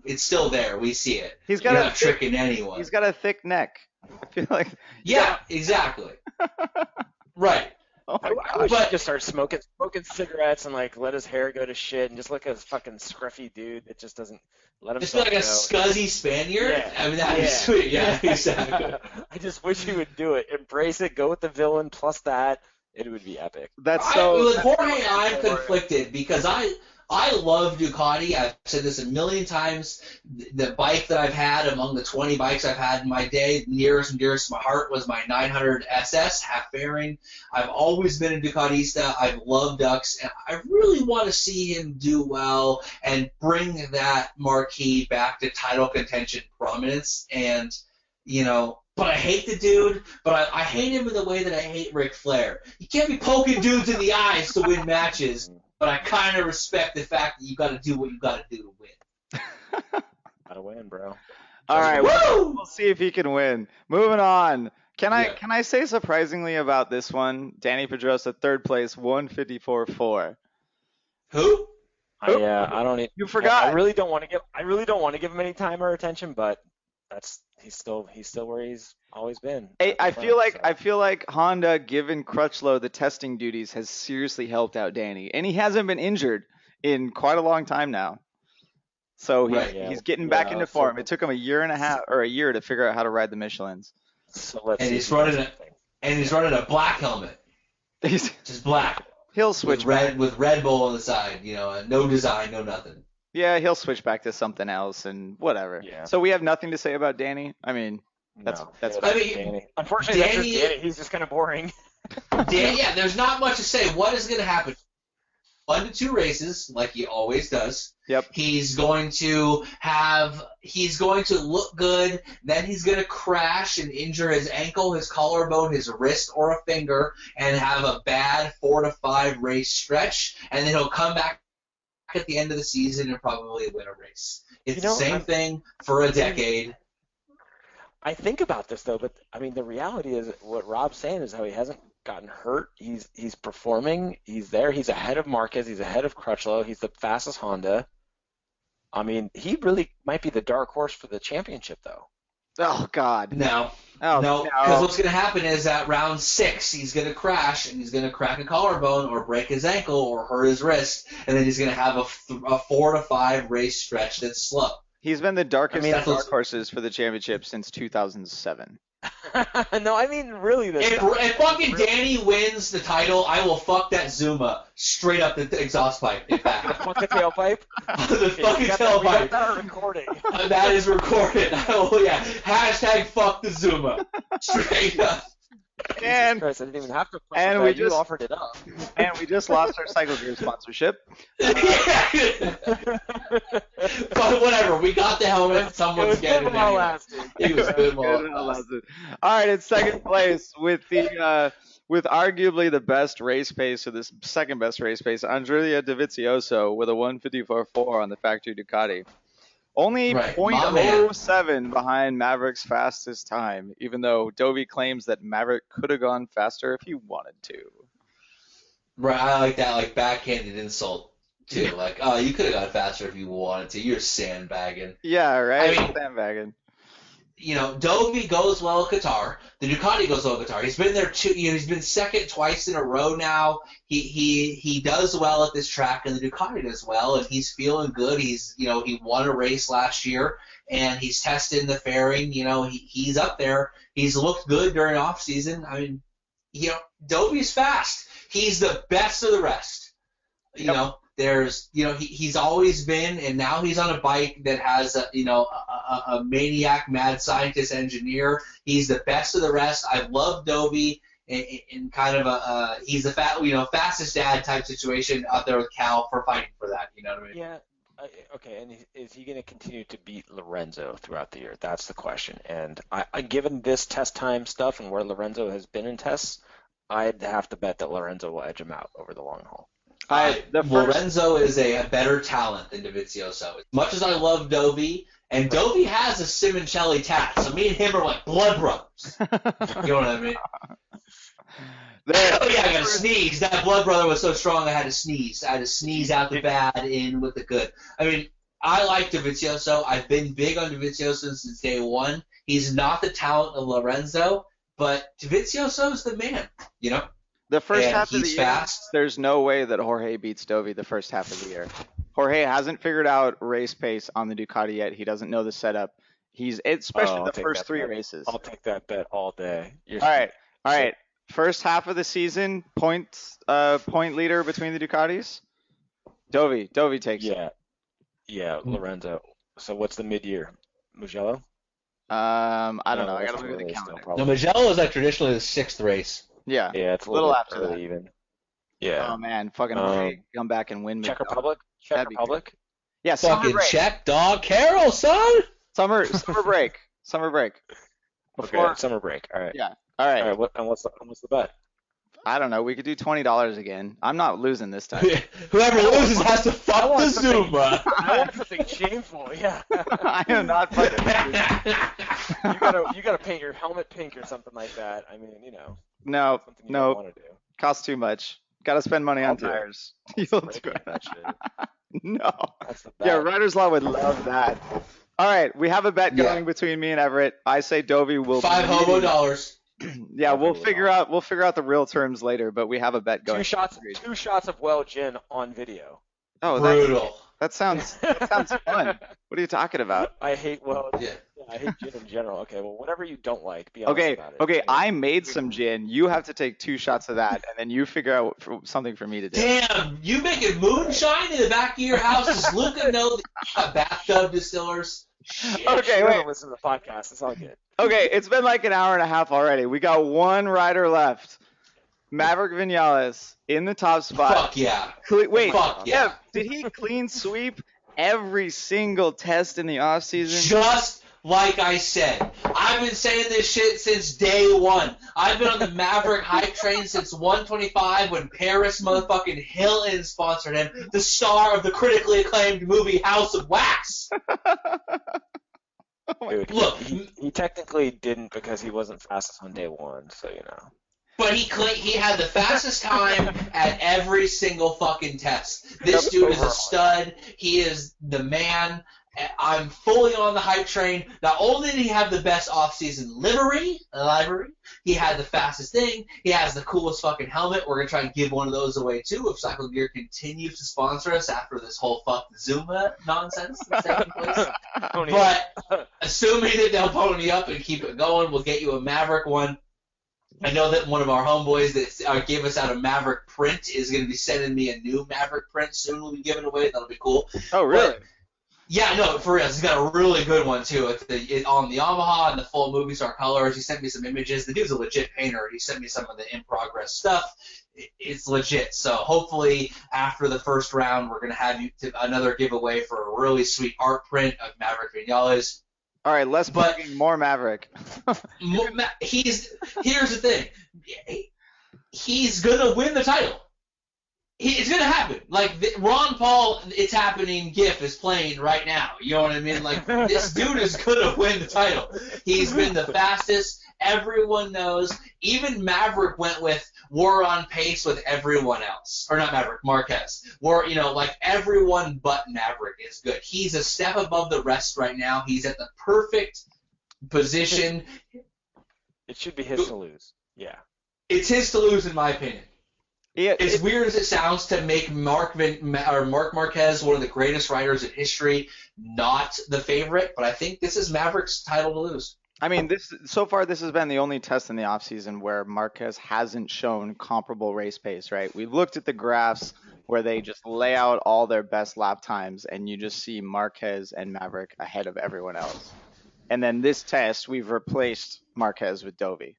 It's still there. We see it. You're not tricking anyone. He's got a thick neck. I feel like. Yeah, exactly. Right. Oh I wish he'd just start smoking cigarettes and let his hair go to shit and just look at a fucking scruffy dude that just doesn't let him. Just like a scuzzy Spaniard. Yeah. I mean, that'd be sweet. Yeah, exactly. I just wish he would do it. Embrace it. Go with the villain plus that. It would be epic. With Jorge, I'm conflicted because I love Ducati. I've said this a million times. The bike that I've had among the 20 bikes I've had in my day, nearest and dearest to my heart was my 900 SS half bearing. I've always been a Ducatista. I've loved Ducts, and I really want to see him do well and bring that marquee back to title contention prominence. And, but I hate the dude, but I hate him in the way that I hate Ric Flair. You can't be poking dudes in the eyes to win matches. But I kind of respect the fact that you got to do what you got to do to win. Gotta win, bro. All right, we'll see if he can win. Moving on. Can I say surprisingly about this one? Danny Pedrosa, 3rd place, 154.4. Who? I don't. You forgot. I really don't want to give him any time or attention, but he's still where he's always been. I feel like Honda, given Crutchlow the testing duties, has seriously helped out Danny, and he hasn't been injured in quite a long time now. So he's getting back into form. It took him a year to figure out how to ride the Michelins. So he's running a black helmet. Just black. He'll switch back. with Red Bull on the side. No design, no nothing. Yeah, he'll switch back to something else and whatever. Yeah. So we have nothing to say about Danny. I mean, that's I mean, Danny. Unfortunately, that's just Danny. He's just kind of boring. Yeah, there's not much to say. What is going to happen? 1 to 2 races, like he always does. Yep. He's going to look good. Then he's going to crash and injure his ankle, his collarbone, his wrist, or a finger, and have a bad 4 to 5 race stretch. And then he'll come back at the end of the season and probably win a race. It's the same thing for a decade. I think about this though, but I mean the reality is what Rob's saying is how he hasn't gotten hurt. He's performing. He's there. He's ahead of Marquez. He's ahead of Crutchlow. He's the fastest Honda. I mean, he really might be the dark horse for the championship, though. Oh God. No. Because what's going to happen is at round 6, he's going to crash and he's going to crack a collarbone or break his ankle or hurt his wrist, and then he's going to have a 4 to 5 race stretch that's slow. He's been the darkest of dark horses for the championship since 2007. No, I mean really. If fucking Danny wins the title, I will fuck that Zuma straight up the exhaust pipe. In fact, fuck the tailpipe. The fucking tailpipe. We got that recording. That is recorded. Hashtag fuck the Zuma. Straight up. And Christ, I didn't even have to. And we just offered it up. And we just lost our Cycle Gear sponsorship. But whatever, we got the helmet. Someone's getting it. It was good while it lasted. All right, in second place with arguably the best race pace, or the second best race pace, Andrea Dovizioso with a 154.4 on the factory Ducati. Only 0.07 behind Maverick's fastest time, even though Dovi claims that Maverick could have gone faster if he wanted to. Right, I like that, like backhanded insult too. Like, oh, you could have gone faster if you wanted to. You're sandbagging. Yeah, right. I mean, sandbagging. Dovi goes well at Qatar. The Ducati goes well at Qatar. He's been there he's been second twice in a row now. He does well at this track, and the Ducati does well, and he's feeling good. He's he won a race last year, and he's testing the fairing. He's up there. He's looked good during off season. I mean, Dovi's fast. He's the best of the rest. Yep. He's always been, and now he's on a bike that has a maniac mad scientist engineer. He's the best of the rest. I love Dovi in kind of he's the fastest dad type situation out there with Cal for fighting for that. You know what I mean? Yeah. Okay, and is he going to continue to beat Lorenzo throughout the year? That's the question. And given this test time stuff and where Lorenzo has been in tests, I'd have to bet that Lorenzo will edge him out over the long haul. Lorenzo is a better talent than Dovizioso. As much as I love Dovi, and Dovi has a Simoncelli tat, so me and him are like blood brothers. You know what I mean? I got to sneeze. That blood brother was so strong I had to sneeze. I had to sneeze out the bad, in with the good. I mean, I like Dovizioso. I've been big on Dovizioso since day one. He's not the talent of Lorenzo, but Dovizioso's the man, The first half of the year, fast. There's no way that Jorge beats Dovi the first half of the year. Jorge hasn't figured out race pace on the Ducati yet. He doesn't know the setup. Especially the first 3 races. I'll take that bet all day. All right. First half of the season, point leader between the Ducatis. Dovi takes it. Yeah, Lorenzo. So what's the mid-year? Mugello? I don't know. I gotta look at the calendar. No, Mugello is like traditionally the 6th race. Yeah, it's a little after that. Even. Yeah. Oh man, fucking come back and win. Czech Republic. Czech Republic. Yeah, fucking Czech dog Carroll, son. Summer break. Before summer break. All right. Yeah. All right. What's the bet? I don't know. We could do $20 again. I'm not losing this time. Whoever loses has to fuck the Zuma. I want something shameful. Yeah. I am not fucking. You gotta paint your helmet pink or something like that. I mean, No. Something you don't want to do. Costs too much. Got to spend money on tires. You'll do that shit. No. That's the bet. Yeah, Riders Law would love that. All right, we have a bet going between me and Everett. I say Dovi will. $5 hobo. Yeah, we'll figure out the real terms later, but we have a bet going. Two shots of well gin on video. Oh, brutal. That sounds fun. What are you talking about? I hate well. Yeah. I hate gin in general. Okay, well, whatever you don't like, be honest Okay, about it. okay. I I made some gin. You have to take 2 shots of that, and then you figure out something for me to do. Damn, you making moonshine in the back of your house? Does Luca know that you got bathtub distillers? Shit. Okay, She wait. doesn't listen to the podcast. It's all good. Okay, it's been like an hour and a half already. We got one rider left. Maverick Vinales in the top spot. Fuck yeah. Wait, Fuck yeah. did he clean sweep every single test in the offseason? Just like I said. I've been saying this shit since day one. I've been on the Maverick hype train since 125 when Paris motherfucking Hilton sponsored him, the star of the critically acclaimed movie House of Wax. Dude, Look, he technically didn't because he wasn't fastest on day one, so you know. but he had the fastest time at every single fucking test. This dude is a stud. He is the man. I'm fully on the hype train. Not only did he have the best off-season livery, he had the fastest thing. He has the coolest fucking helmet. We're going to try and give one of those away, too, if Cycle Gear continues to sponsor us after this whole fuck Zuma nonsense that's taking place. But assuming that they'll pony up and keep it going, we'll get you a Maverick one. I know that one of our homeboys that gave us out a Maverick print is going to be sending me a new Maverick print soon. We'll be giving it away. That'll be cool. Oh, really? But, yeah, no, for real. He's got a really good one, too. On the Yamaha and the full movie star colors. He sent me some images. The dude's a legit painter. He sent me some of the in-progress stuff. It's legit. So hopefully after the first round, we're going to have another giveaway for a really sweet art print of Maverick Vinales. All right, less bugging, more Maverick. Here's the thing. He's going to win the title. It's going to happen. Like, Ron Paul, It's Happening GIF is playing right now. You know what I mean? Like, this dude is going to win the title. He's been the fastest. Everyone knows. Even Maverick went with we're on pace with everyone else. Or not Maverick, Marquez. Like, everyone but Maverick is good. He's a step above the rest right now. He's at the perfect position. It should be his to lose. Yeah. It's his to lose, in my opinion. Yeah, as weird as it sounds to make Mark Marquez one of the greatest riders in history not the favorite, but I think this is Maverick's title to lose. I mean, so far this has been the only test in the offseason where Marquez hasn't shown comparable race pace, right? We've looked at the graphs where they just lay out all their best lap times, and you just see Marquez and Maverick ahead of everyone else. And then this test, we've replaced Marquez with Dovey.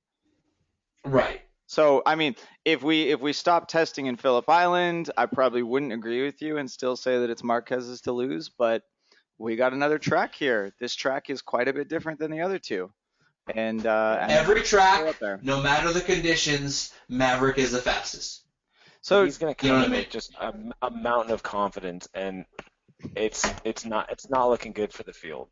Right. So, I mean, if we stop testing in Phillip Island, I probably wouldn't agree with you and still say that it's Marquez's to lose, but we got another track here. This track is quite a bit different than the other two. And every track, no matter the conditions, Maverick is the fastest. So he's going to come in with just a mountain of confidence, and it's not looking good for the field.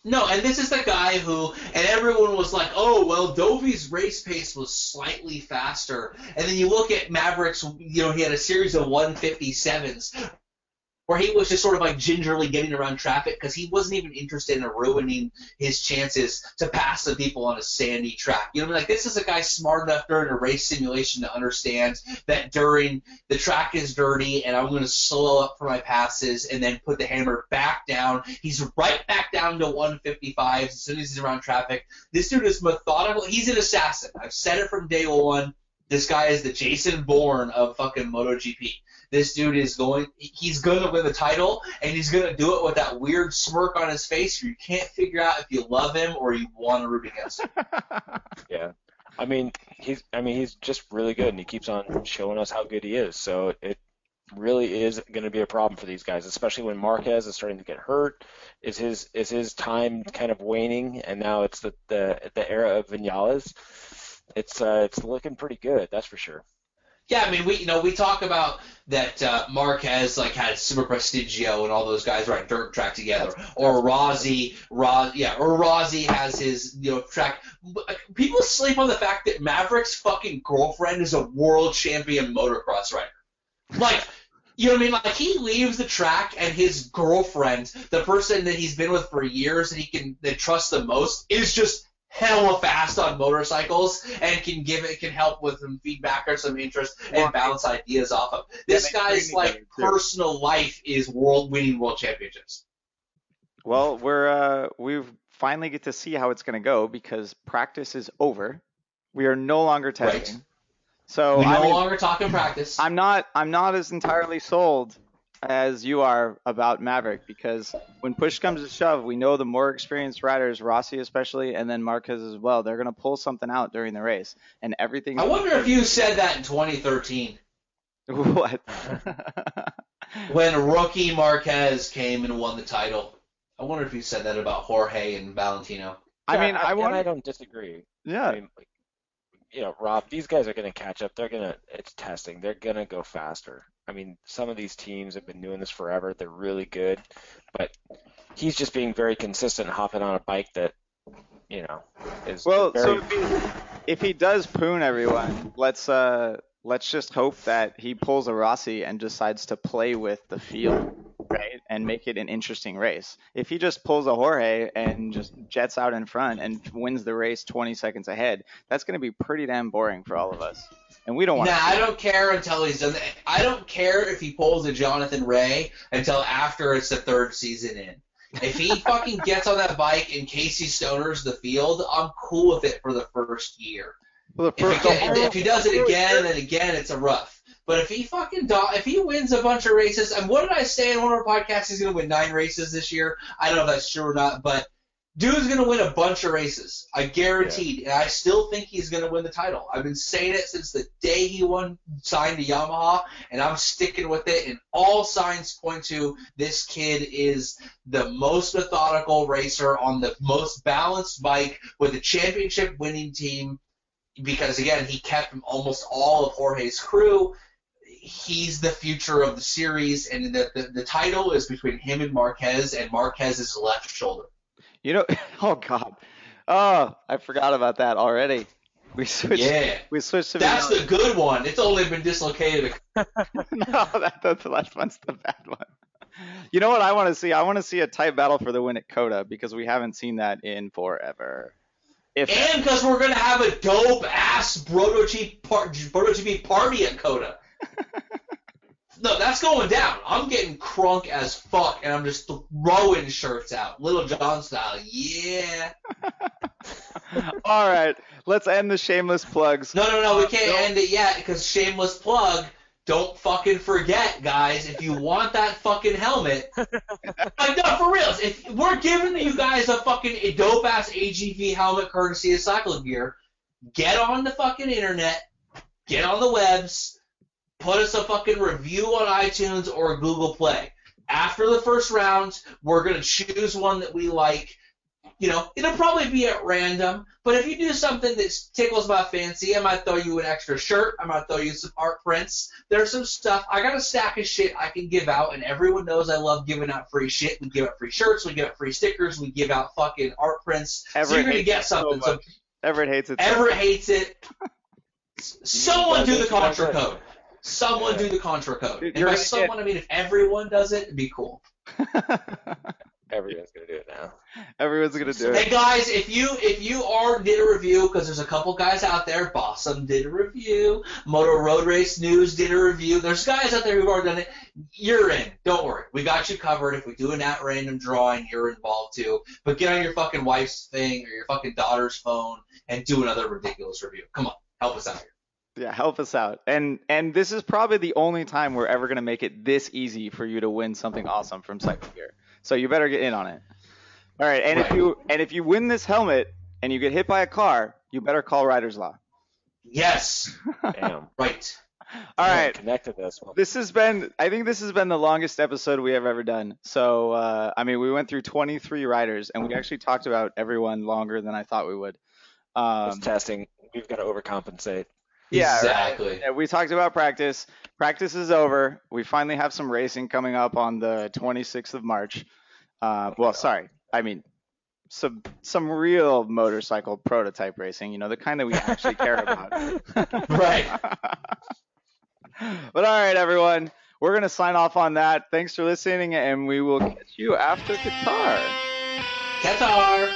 No, and this is the guy who, and everyone was like, oh, well, Dovey's race pace was slightly faster. And then you look at Maverick's, he had a series of 157s where he was just sort of like gingerly getting around traffic because he wasn't even interested in ruining his chances to pass the people on a sandy track. You know what I mean? Like, this is a guy smart enough during a race simulation to understand that during the track is dirty and I'm going to slow up for my passes and then put the hammer back down. He's right back down to 155 as soon as he's around traffic. This dude is methodical. He's an assassin. I've said it from day one. This guy is the Jason Bourne of fucking MotoGP. This dude he's going to win the title, and he's going to do it with that weird smirk on his face where you can't figure out if you love him or you want to root against him. Yeah. I mean, he's just really good, and he keeps on showing us how good he is. So it really is going to be a problem for these guys, especially when Marquez is starting to get hurt. Is his time kind of waning, and now it's the era of Vinales. It's looking pretty good, that's for sure. Yeah, I mean, we talk about that Marquez had Super Prestigio and all those guys ride dirt track together, or Rossi has his track. People sleep on the fact that Maverick's fucking girlfriend is a world champion motocross rider. Like, you know what I mean? Like, he leaves the track and his girlfriend, the person that he's been with for years that trusts the most, is just hella fast on motorcycles and can help with some feedback or some interest and bounce ideas off of. This guy's personal life is winning world championships. Well, we've finally get to see how it's going to go because practice is over. We are no longer testing. Right. So We no longer talk in practice. I'm not as entirely sold as you are about Maverick because when push comes to shove, we know the more experienced riders, Rossi especially, and then Marquez as well, they're going to pull something out during the race, and everything. I wonder if you said that in 2013. What? When rookie Marquez came and won the title. I wonder if you said that about Jorge and Valentino. I mean, I don't disagree. Yeah. I mean, Rob, these guys are going to catch up. It's testing. They're going to go faster. I mean, some of these teams have been doing this forever. They're really good, but he's just being very consistent, hopping on a bike that, is well. very... So if he does poon everyone, let's just hope that he pulls a Rossi and decides to play with the field, right, and make it an interesting race. If he just pulls a Jorge and just jets out in front and wins the race 20 seconds ahead, that's going to be pretty damn boring for all of us. And we don't want. Nah, I don't care until he's done that. I don't care if he pulls a Jonathan Ray until after it's the third season in. If he fucking gets on that bike and Casey Stoners the field, I'm cool with it for the first year. Well, If he does it again and again, it's a rough. But if he wins a bunch of races, and what did I say in one of our podcasts? He's going to win 9 races this year. I don't know if that's true or not, but dude's going to win a bunch of races. I guaranteed. Yeah. And I still think he's going to win the title. I've been saying it since the day he signed to Yamaha, and I'm sticking with it. And all signs point to this kid is the most methodical racer on the most balanced bike with a championship winning team. Because, again, he kept almost all of Jorge's crew. He's the future of the series, and the title is between him and Marquez's left shoulder. Oh, God. Oh, I forgot about that already. We switched. Yeah. We switched to That's the good one. It's only been dislocated. No, the left one's the bad one. You know what I want to see? I want to see a tight battle for the win at Coda because we haven't seen that in forever. And because we're going to have a dope-ass MotoGP party at Coda. No, that's going down. I'm getting crunk as fuck, and I'm just throwing shirts out. Little John style. Yeah. All right. Let's end the shameless plugs. No. We can't end it yet because shameless plug. Don't fucking forget, guys, if you want that fucking helmet, like, no, for real, if we're giving you guys a fucking dope-ass AGV helmet courtesy of Cycle Gear, get on the fucking internet, get on the webs, put us a fucking review on iTunes or Google Play. After the first round, we're going to choose one that we like. It'll probably be at random, but if you do something that tickles my fancy, I might throw you an extra shirt. I might throw you some art prints. There's some stuff. I got a stack of shit I can give out, and everyone knows I love giving out free shit. We give out free shirts. We give out free stickers. We give out fucking art prints. Everett so you're going to get something. So Everett hates it. Everett hates it. Someone do the contra code. Someone do the contra code. And by someone, I mean if everyone does it, it'd be cool. Everyone's gonna do it now. Everyone's gonna do it. Hey guys, if you did a review, because there's a couple guys out there, Bossum did a review, Moto Road Race News did a review. There's guys out there who've already done it. You're in. Don't worry, we got you covered. If we do an at random drawing, you're involved too. But get on your fucking wife's thing or your fucking daughter's phone and do another ridiculous review. Come on, help us out here. Yeah, help us out. And this is probably the only time we're ever gonna make it this easy for you to win something awesome from Cycle Gear. So you better get in on it. All right, if you win this helmet and you get hit by a car, you better call Rider's Law. Yes. Damn. Right. All right. Connected this one. I think this has been the longest episode we have ever done. So we went through 23 riders and we actually talked about everyone longer than I thought we would. It's testing. We've got to overcompensate. Yeah, exactly. Right. We talked about practice. Practice is over. We finally have some racing coming up on the 26th of March. Some real motorcycle prototype racing, the kind that we actually care about. Right. But all right, everyone, we're going to sign off on that. Thanks for listening, and we will catch you after Qatar. Qatar.